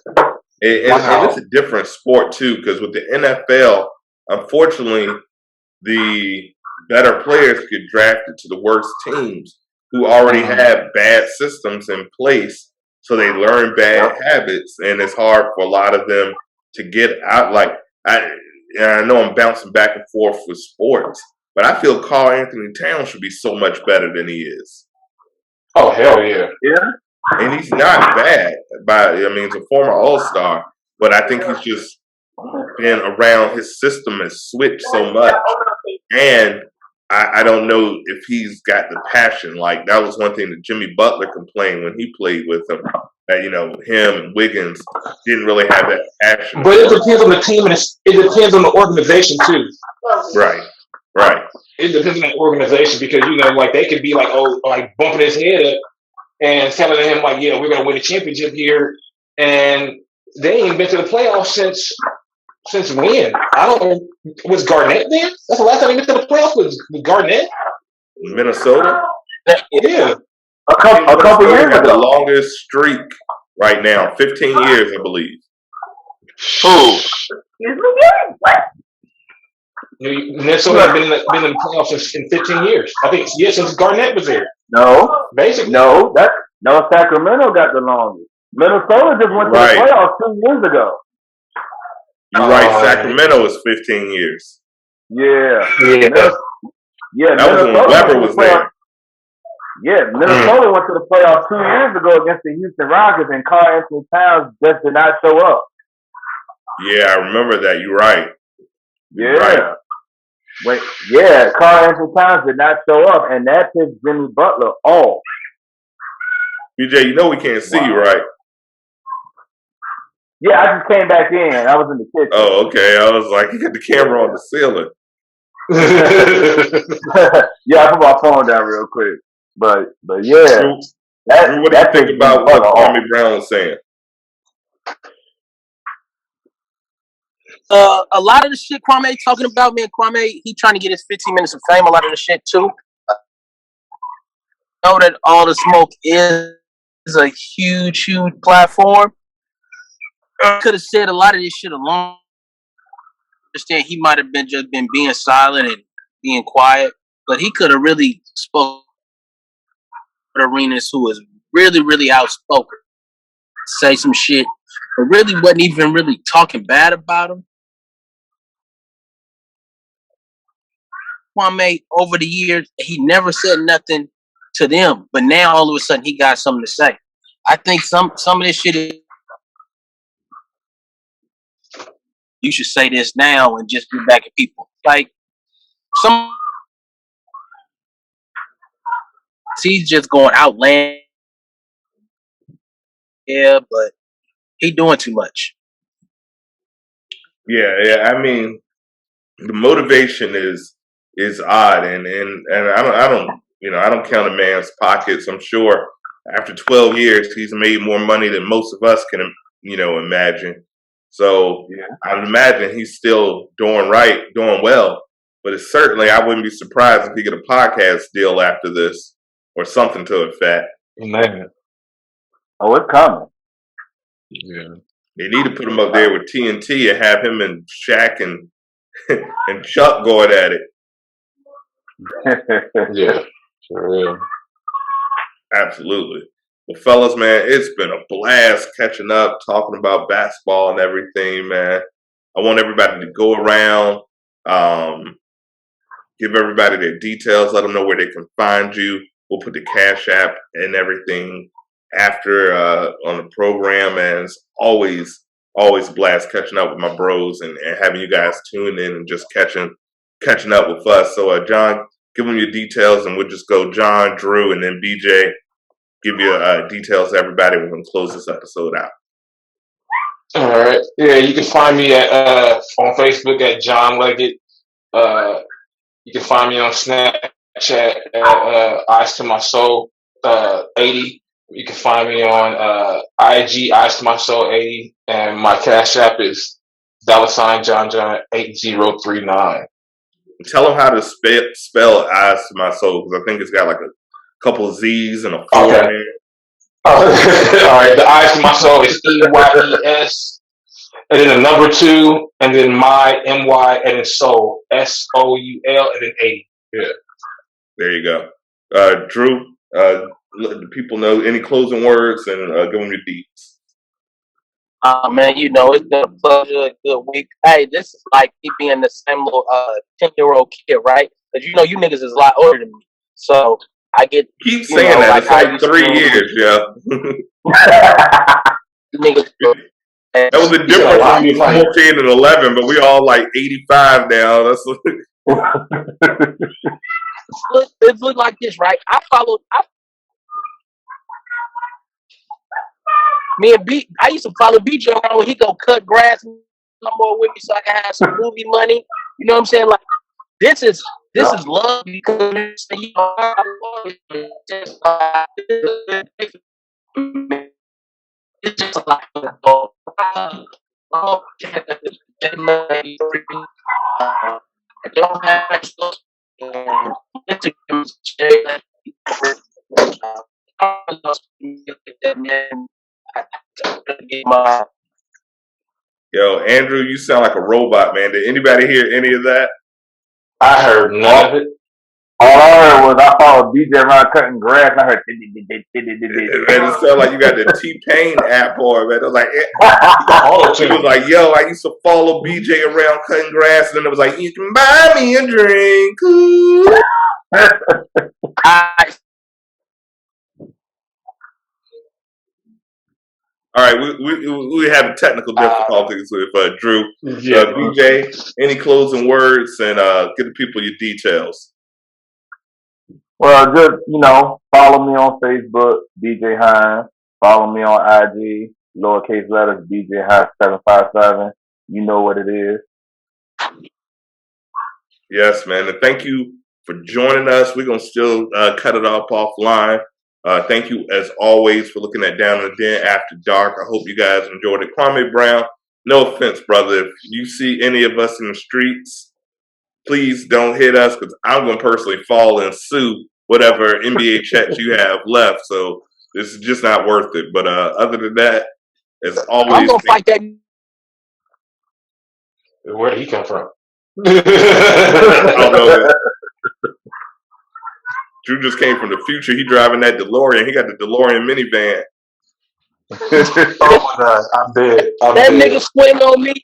it's a different sport, too, because with the NFL, unfortunately, the better players get drafted to the worst teams who already have bad systems in place, so they learn bad habits, and it's hard for a lot of them to get out. I know I'm bouncing back and forth with sports, but I feel Karl Anthony Towns should be so much better than he is. Oh, hell yeah. Yeah. And he's not bad. He's a former All-Star, but I think he's just been around. His system has switched so much. And I don't know if he's got the passion. That was one thing that Jimmy Butler complained when he played with him. That, him and Wiggins didn't really have that passion. But it depends on the team, and it depends on the organization, too. Right. It depends on the organization because, they could be bumping his head up and telling him, we're going to win a championship here. And they ain't been to the playoffs since when? I don't know. Was Garnett there? That's the last time they went to the playoffs was Garnett? Minnesota? Yeah. A couple years ago. The longest streak right now, 15 years, I believe. Who? Minnesota has been in the playoffs in 15 years. I think since Garnett was there. No, basically. No, Sacramento got the longest. Minnesota just went to the playoffs 2 years ago. You're right. Sacramento is 15 years. Yeah. That was when Weber was there. Yeah, Minnesota went to the playoffs 2 years ago against the Houston Rockets, and Karl Anthony Towns just did not show up. Yeah, I remember that. You're right. Yeah. Karl Anthony Towns did not show up, and that pissed Jimmy Butler off. BJ, we can't see you, right? Yeah, I just came back in. I was in the kitchen. Oh, okay. I was like, you got the camera on the ceiling. Yeah, I put my phone down real quick. But yeah. Drew, what do you think about what Kwame Brown was saying? A lot of the shit Kwame talking about, man, Kwame, he trying to get his 15 minutes of fame, a lot of the shit too. Know that All the Smoke is a huge platform. Could have said a lot of this shit alone. Understand he might have just been being silent and being quiet, but he could have really spoke to Arenas who is really, really outspoken. Say some shit but really wasn't even really talking bad about him. Kwame, over the years, he never said nothing to them, but now all of a sudden he got something to say. I think some of this shit is, you should say this now and just get back at people. Like some, he's just going outland. Yeah, but he doing too much. Yeah. I mean, the motivation is odd, and I don't I don't count a man's pockets. I'm sure after 12 years, he's made more money than most of us can imagine. So Yeah. I would imagine he's still doing right, doing well. But it's certainly, I wouldn't be surprised if he get a podcast deal after this or something to effect. Man. Oh, it's coming. Yeah. They need to put him up there with TNT and have him and Shaq and and Chuck going at it. Yeah. For real. Absolutely. Well, fellas, man, it's been a blast catching up, talking about basketball and everything, man. I want everybody to go around, give everybody their details, let them know where they can find you. We'll put the Cash App and everything after on the program. And it's always a blast catching up with my bros and having you guys tune in and just catching up with us. So, John, give them your details, and we'll just go John, Drew, and then BJ. Give you details to everybody. We're going to close this episode out. All right. Yeah, you can find me at on Facebook at John Leggett. You can find me on Snapchat at Eyes to My Soul 80. You can find me on IG Eyes to My Soul 80, and my Cash App is $John 8039. Tell them how to spell Eyes to My Soul, because I think it's got like a couple of Z's and a 4 Okay. in there. All right. The Eyes to My Soul is EYES, and then the number 2, and then my MY, and then Soul SOUL, and then 80. Yeah. There you go. Drew, let the people know any closing words and give them your deets. Man, it's been a pleasure, a good week. Hey, this is like me being the same little 10-year-old kid, right? Because you niggas is a lot older than me. So I get Keep saying that. It's like 3 years, yeah. Niggas. That was a difference when you were 14 and 11, but we all like 85 now. That's It look like this, right? I used to follow BJ around when he go cut grass no more with me so I can have some movie money. You know what I'm saying? Like this is love because it's just like I don't have Yo, Andrew, you sound like a robot, man. Did anybody hear any of that? I heard none of it. All I heard was I followed BJ around cutting grass. And I heard. Man, it sounded like you got the T-Pain app on, man. It was like, it was like, yo, I used to follow BJ around cutting grass, and then it was like, you can buy me a drink. Ooh. All right, we have technical difficulties with Drew. BJ, any closing words, and give the people your details. Well, just follow me on Facebook, BJ Hines. Follow me on IG, lowercase letters, BJ Hines 757. You know what it is. Yes, man, and thank you for joining us. We're gonna still cut it off offline. Thank you, as always, for looking at Down in the Den After Dark. I hope you guys enjoyed it. Kwame Brown, no offense, brother. If you see any of us in the streets, please don't hit us, because I'm going to personally fall and sue whatever NBA checks you have left. So this is just not worth it. But other than that, as always, I'm going to fight that. Where did he come from? I don't know that. Drew just came from the future. He driving that DeLorean. He got the DeLorean minivan. Oh my God, I bet. That nigga squinting on me.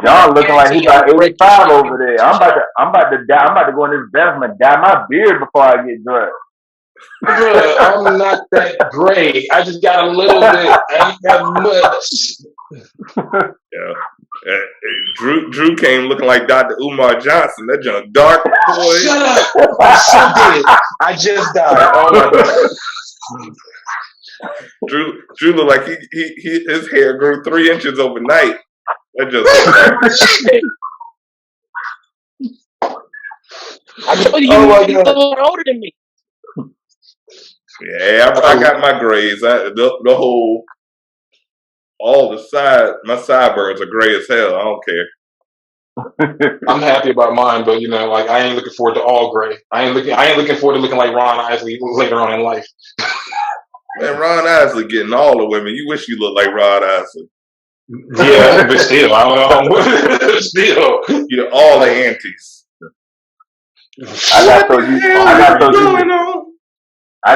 John looking like he about Guarantee 85 over there. I'm about to die. I'm about to go in this bathroom and dye my beard before I get dressed. Bruh, I'm not that gray. I just got a little bit. I ain't got much. Yeah. Drew came looking like Dr. Umar Johnson. That junk dark boy. Shut up! I'm so dead. I just died. Oh my God. Drew looked like his hair grew 3 inches overnight. That just I told you, Oh my you God. look older than me. yeah, I got my grays. The whole, all the side, my sideburns are gray as hell. I don't care. I'm happy about mine, but you know, like I ain't looking forward to all gray. I ain't looking forward to looking like Ron Isley later on in life. Man, Ron Isley getting all the women. You wish you looked like Ron Isley. Yeah, but still, I don't know. Still, You know, all the aunties. I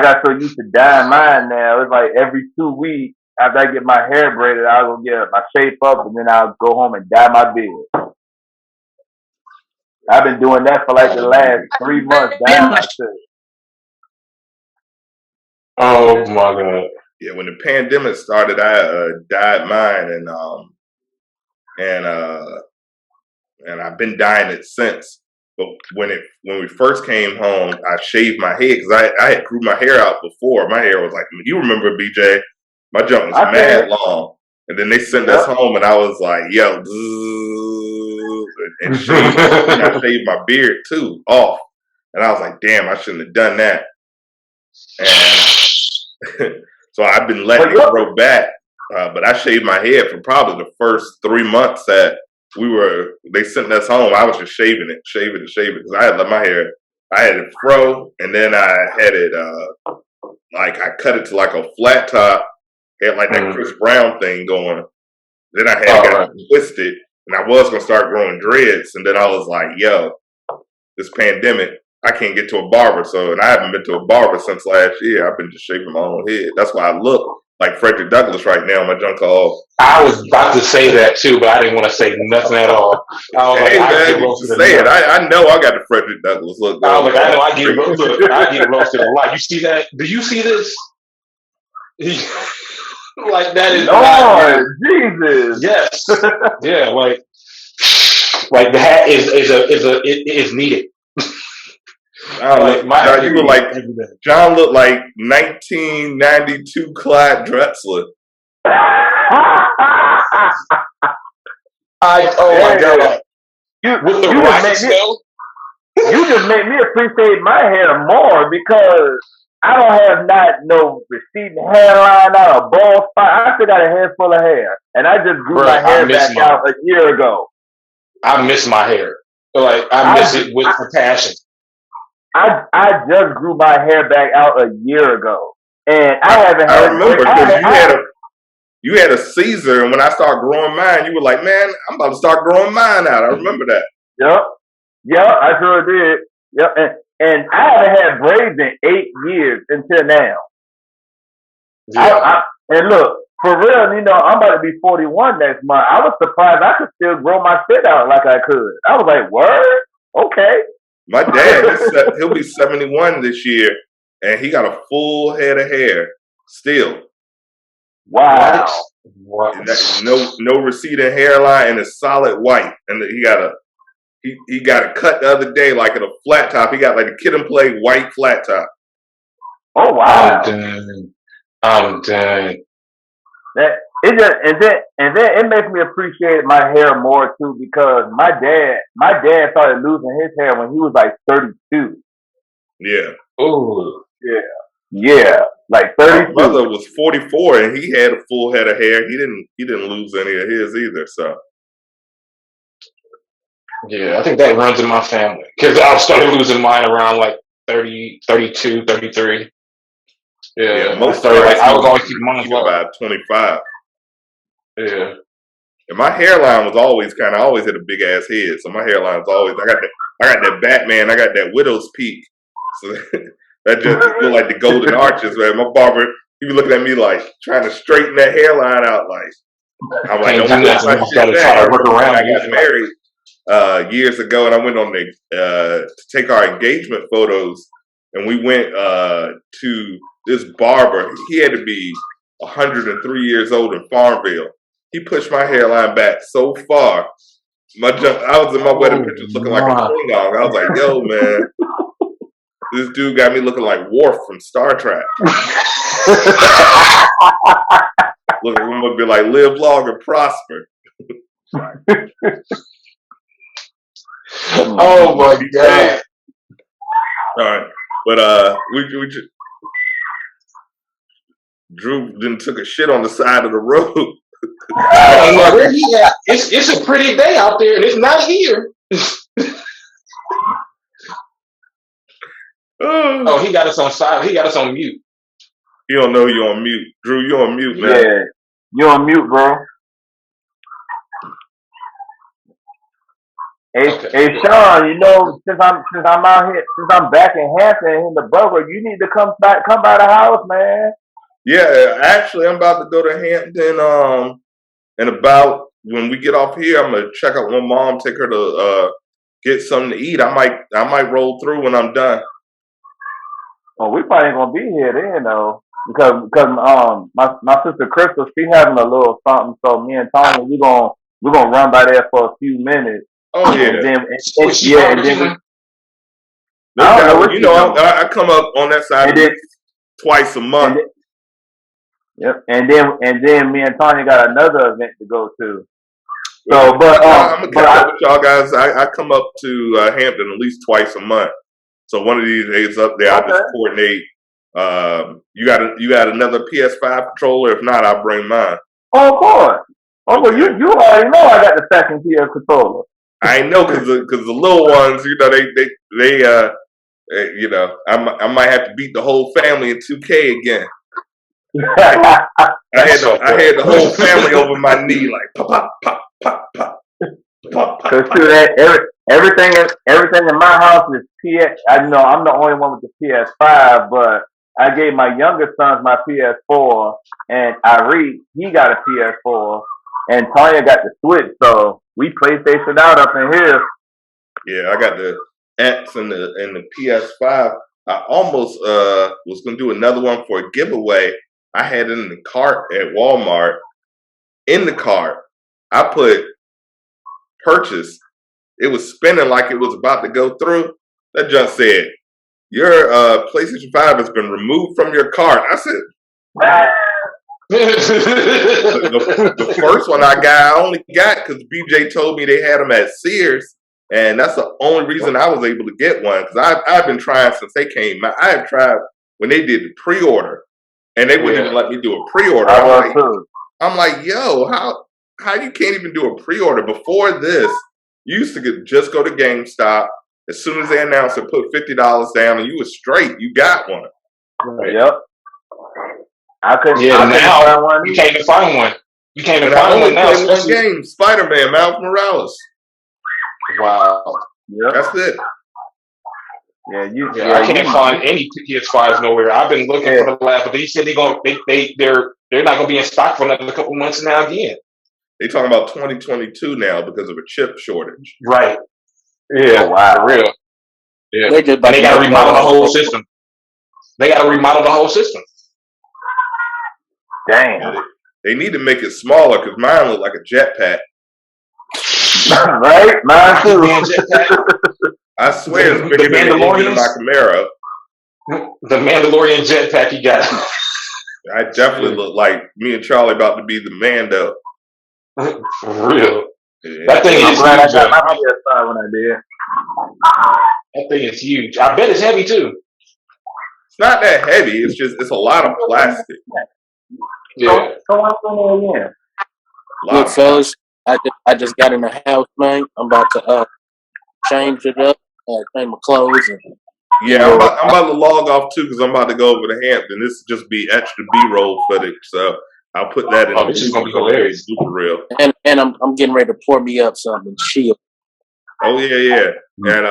got so used to dyeing mine now. It's like every 2 weeks after I get my hair braided, I'll go get my shape up and then I'll go home and dye my beard. I've been doing that for like the last 3 months. Dyeing my shit. oh my God. Yeah, when the pandemic started, I dyed mine, and I've been dyeing it since. But when we first came home, I shaved my head because I had grew my hair out before. My hair was like, you remember, BJ? My junk was mad long, and then they sent us home, and I was like, yo, and shaved, and I shaved my beard too off, and I was like, damn, I shouldn't have done that. And so I've been letting it grow back, but I shaved my head for probably the first 3 months that they sent us home. I was just shaving it because I had let my hair. I had it fro, and then I had it like I cut it to like a flat top, had like that Chris Brown thing going. Then I had got twisted, and I was gonna start growing dreads, and then I was like, yo, this pandemic, I can't get to a barber, and I haven't been to a barber since last year. I've been just shaving my own head. That's why I look like Frederick Douglass right now. My junk called. I was about to say that too, but I didn't want to say nothing at all. I was hey like, man, you can say it. I know I got the Frederick Douglass look. I was like, I know I get roasted a lot. You see that? Do you see this? Like that is Lord Jesus. Yes. Yeah, like the hat is needed. You look like John looked like 1992 Clyde Drexler. My God! With the rocket smell. You just make me appreciate my hair more because I don't have no receding hairline, not a bald spot. I still got a head full of hair, and I just grew my hair back out a year ago. I miss my hair. Like I miss it with a passion. I just grew my hair back out a year ago, and I haven't had. I remember because you had a Caesar, and when I started growing mine, you were like, "Man, I'm about to start growing mine out." I remember that. Yep, I sure did. Yep, and I haven't had braids in 8 years until now. Yeah. And look, for real, you know, I'm about to be 41 next month. I was surprised I could still grow my shit out like I could. I was like, word? Okay. My dad, he'll be 71 this year, and he got a full head of hair still. Wow. No receding hairline, and it's solid white. And he got it cut the other day like in a flat top. He got like a Kid and Play white flat top. Oh wow! I'm done. And then it makes me appreciate my hair more too because my dad started losing his hair when he was like 32. Yeah. Oh. Yeah. Like 32. My brother was 44 and he had a full head of hair. He didn't lose any of his either. So. Yeah, I think that runs in my family because I started losing mine around like 30, 32, 33. Yeah, most I was always keeping mine low. About 25. Yeah. And my hairline was always I always had a big ass head. So my hairline's always, I got that Batman, I got that widow's peak. So That just look like the golden arches, man. My barber, he be looking at me like trying to straighten that hairline out. Like I'm like, Can't don't do push nothing. my You shit gotta back. try I to work remember when around I it. got married years ago, and I went on the to take our engagement photos, and we went to this barber. He had to be 103 years old in Farmville. He pushed my hairline back so far. I was in my wedding pictures looking like a Klingon. I was like, yo, man, this dude got me looking like Worf from Star Trek. Look, I'm gonna be like, live long and prosper. Oh my God. All right, but we just, Drew then took a shit on the side of the road. I don't know where he at. It's a pretty day out there, and it's not here. Oh, he got us on silent. He got us on mute. You don't know you're on mute, Drew. You're on mute, man. Yeah, you're on mute, bro. Hey, Okay. hey, Sean. You know, since I'm out here, since I'm back in Hampton in the Borough, you need to come by the house, man. Yeah, actually, I'm about to go to Hampton. And about when we get off here, I'm gonna check out my mom, take her to get something to eat. I might roll through when I'm done. Well, we probably ain't gonna be here then though, because my sister Crystal, she having a little something. So me and Tony, we're gonna run by there for a few minutes. Oh yeah, And then What she yeah, barbecue? and then we, no I don't know doubt. what You she know, doing. I come up on that side And at then least twice a month. yep, and then me and Tony got another event to go to. Well, So, but I'm gonna catch up with y'all guys. I come up to Hampton at least twice a month. So one of these days up there, I just coordinate. You got another PS5 controller? If not, I'll bring mine. Oh, of course. Oh, well, Okay. you already know I got the second PS controller. I know because the little ones, you know, they you know, I might have to beat the whole family in 2K again. I had the whole family over my knee, like pop, pop, pop, pop, pop, pop, pop. Cause that everything in my house is PS. I know I'm the only one with the PS5, but I gave my youngest sons my PS4, and Ari he got a PS4, and Tanya got the Switch. So we PlayStation out up in here. Yeah, I got the X and the PS5. I almost was gonna do another one for a giveaway. I had it in the cart at Walmart. In the cart, I put purchase. It was spinning like it was about to go through. That just said, your PlayStation 5 has been removed from your cart. I said, the first one I got, I only got because BJ told me they had them at Sears. And that's the only reason I was able to get one. Because I've been trying since they came out. I have tried when they did the pre-order. And they wouldn't even let me do a pre-order. I'm like, yo, how you can't even do a pre-order? Before this, you used to just go to GameStop. As soon as they announced it, put $50 down, and you was straight. You got one. Right. Yep. I couldn't now find one. You can't even find one. You can't even And find I only one now. played one game, Spider-Man, Miles Morales. Wow. Yep. That's it. Yeah, I can't find any PS5s nowhere. I've been looking for the last, but they said they're not gonna be in stock for another couple months now again. They talking about 2022 now because of a chip shortage. Right. Yeah. Oh, wow. For real. Yeah. They just And they gotta remodel the whole system. Damn. Yeah, they need to make it smaller because mine look like a jetpack. Right? Mine too. I swear it's bigger than the engine of my Camaro. The Mandalorian jetpack you got. I definitely look like me and Charlie about to be the Mando. For real. Yeah. That thing I'm is glad huge. I got my PS5 when I did. That thing is huge. I bet it's heavy too. It's not that heavy. It's a lot of plastic. Yeah. So what's on there again? Look, fellas, I just got in the house, man. I'm about to change it up, change my clothes. And, yeah, I'm about to log off too because I'm about to go over to Hampton. This will just be extra B-roll footage, so I'll put that in. Oh, this is gonna be hilarious. Super real. And I'm getting ready to pour me up something and chill. Oh yeah. And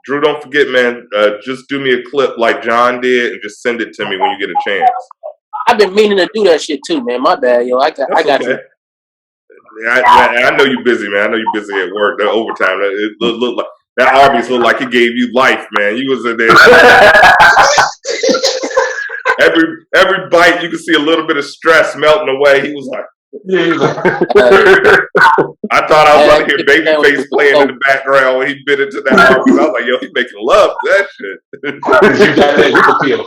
Drew, don't forget, man. Just do me a clip like John did, and just send it to me when you get a chance. I've been meaning to do that shit too, man. My bad, yo. I got Okay. you. I know you're busy, man. I know you're busy at work. That overtime, it looked like that Arby's looked like it gave you life, man. You was in there. every bite, you could see a little bit of stress melting away. He was like, I thought I was going to hear Babyface playing in the background when he bit into that Arby's. I was like, yo, he's making love to that shit. You got that whip appeal.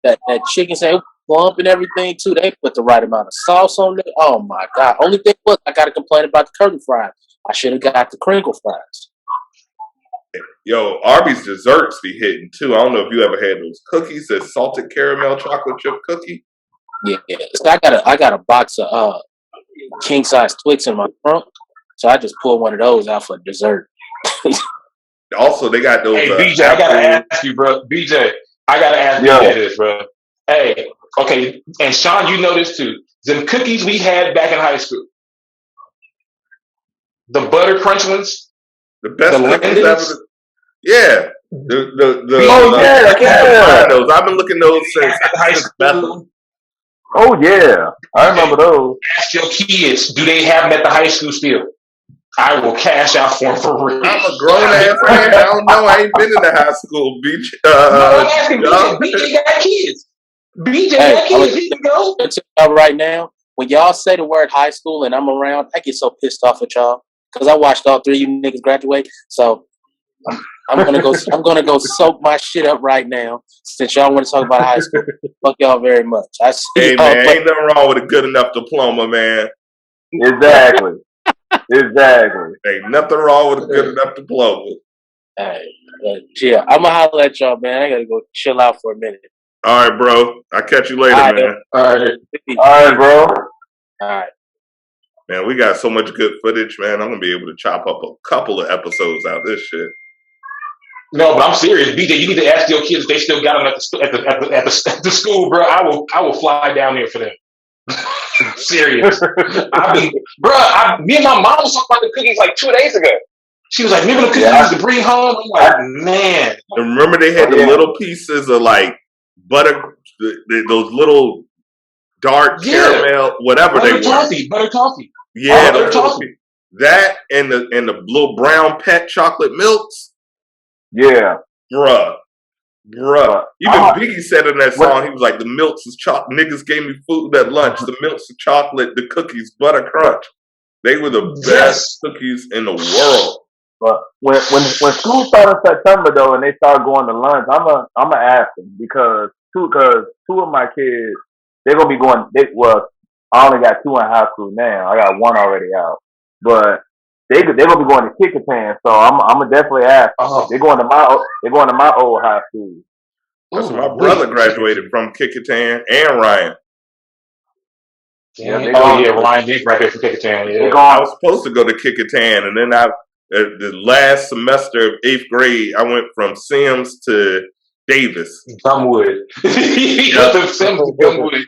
That chicken say plump and everything too. They put the right amount of sauce on it. Oh my god! Only thing was I got to complain about the curly fries. I should have got the crinkle fries. Yo, Arby's desserts be hitting too. I don't know if you ever had those cookies, that salted caramel chocolate chip cookie. Yeah. So I got a box of king size Twix in my trunk, so I just pulled one of those out for dessert. Also, they got those. Hey, BJ, I gotta ask you, bro. BJ, I gotta ask you this, bro. Hey, okay, and Sean, you know this too. Them cookies we had back in high school, the butter crunch ones, the best cookies ever. Yeah. Those. I've been looking those since high school. Oh yeah, I remember those. Ask your kids, do they have them at the high school still? I will cash out for them for real. I'm a grown ass man. I don't know. I ain't been in the high school, BJ. No, I'm asking BJ. BJ got kids. BJ got kids. Here you go. Right now, when y'all say the word high school and I'm around, I get so pissed off at y'all because I watched all three of you niggas graduate. So I'm gonna go soak my shit up right now since y'all want to talk about high school. Fuck y'all very much. Hey man, ain't nothing wrong with a good enough diploma, man. Exactly. Ain't nothing wrong with a good enough diploma. Hey, yeah, I'm gonna holler at y'all, man. I gotta go chill out for a minute. All right, bro. I'll catch you later, man. All right, bro. All right. Man, we got so much good footage, man. I'm gonna be able to chop up a couple of episodes out of this shit. No, but I'm serious, BJ. You need to ask your kids if they still got them at the school, bro. I will fly down there for them. Serious. Me and my mom was talking about the cookies like 2 days ago. She was like, "Remember the cookies you used to bring home?" I'm like, man. And remember they had the little pieces of like butter, those little dark caramel, whatever butter they toffee, were. Butter toffee. Yeah, butter toffee. That and the little brown pet chocolate milks. Yeah. Bruh. Even Biggie said in that song, he was like, the milks is chocolate. Niggas gave me food at lunch. The milks is chocolate, the cookies, butter crunch. They were the best cookies in the world. But when school started in September though, and they started going to lunch, I'm gonna ask them because two of my kids, they're gonna be going. I only got 2 in high school now. I got 1 already out, but they're gonna be going to Kickertan. So I'm gonna definitely ask. They're going to my old high school. That's my brother graduated from Kickertan and Ryan. Ryan did graduate from Kickertan. Yeah. I was supposed to go to Kickertan, and then the last semester of 8th grade, I went from Sims to Davis. Gumwood. Gumwood.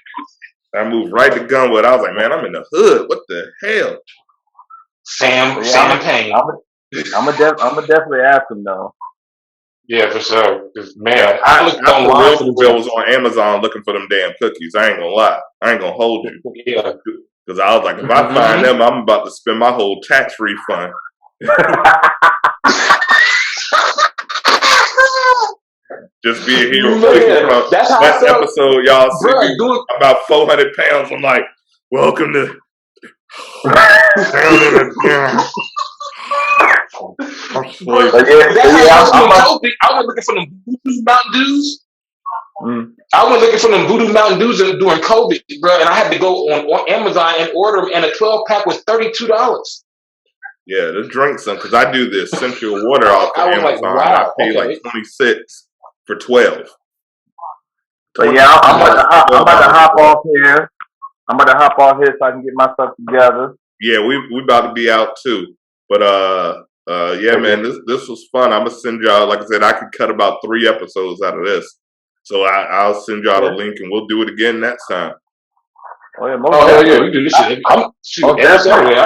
I moved right to Gunwood. I was like, man, I'm in the hood. What the hell? Sam Payne. I'm gonna definitely ask him though. Yeah, for sure. Man, I was on Amazon looking for them damn cookies. I ain't gonna lie. I ain't gonna hold you. Yeah. Because I was like, if I find them, I'm about to spend my whole tax refund. Just be a hero. That's how next episode, y'all see me about 400 pounds. I'm like, welcome to. I was looking for them Voodoo Mountain Dews. I was looking for them Voodoo Mountain Dews during COVID, bro, and I had to go on Amazon and order them, and a 12-pack was $32. Yeah, the drink some because I do this Central Water off of Amazon. Like, wow, I pay like $26 for 12. But yeah, I'm about to hop off here. I'm about to hop off here so I can get my stuff together. Yeah, we about to be out too. But yeah, man, this was fun. I'm gonna send y'all. Like I said, I could cut about 3 episodes out of this, so I'll send y'all the link and we'll do it again next time. Oh yeah, we do this shit. I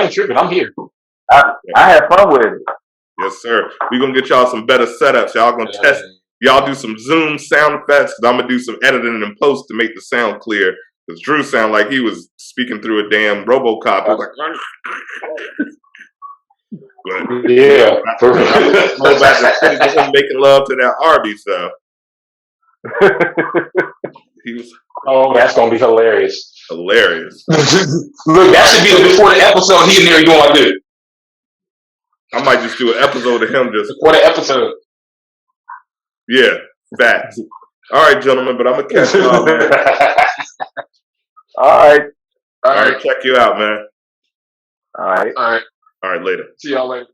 ain't tripping. I'm here. I had fun with it. Yes, sir. We're going to get y'all some better setups. Y'all going to test. Y'all do some Zoom sound effects because I'm going to do some editing in post to make the sound clear. Because Drew sounded like he was speaking through a damn RoboCop. It was like, but Yeah. go back to footage of him making love to that Arby's, though. He was Oh, that's gonna be hilarious. hilarious. Look, that should be before the episode. He and there doing like this. I might just do an episode of him just Before the episode. yeah, facts. All right, gentlemen, but I'm gonna catch y'all, man. All right. All right, check you out, man. All right. All right. All right, later. See y'all later.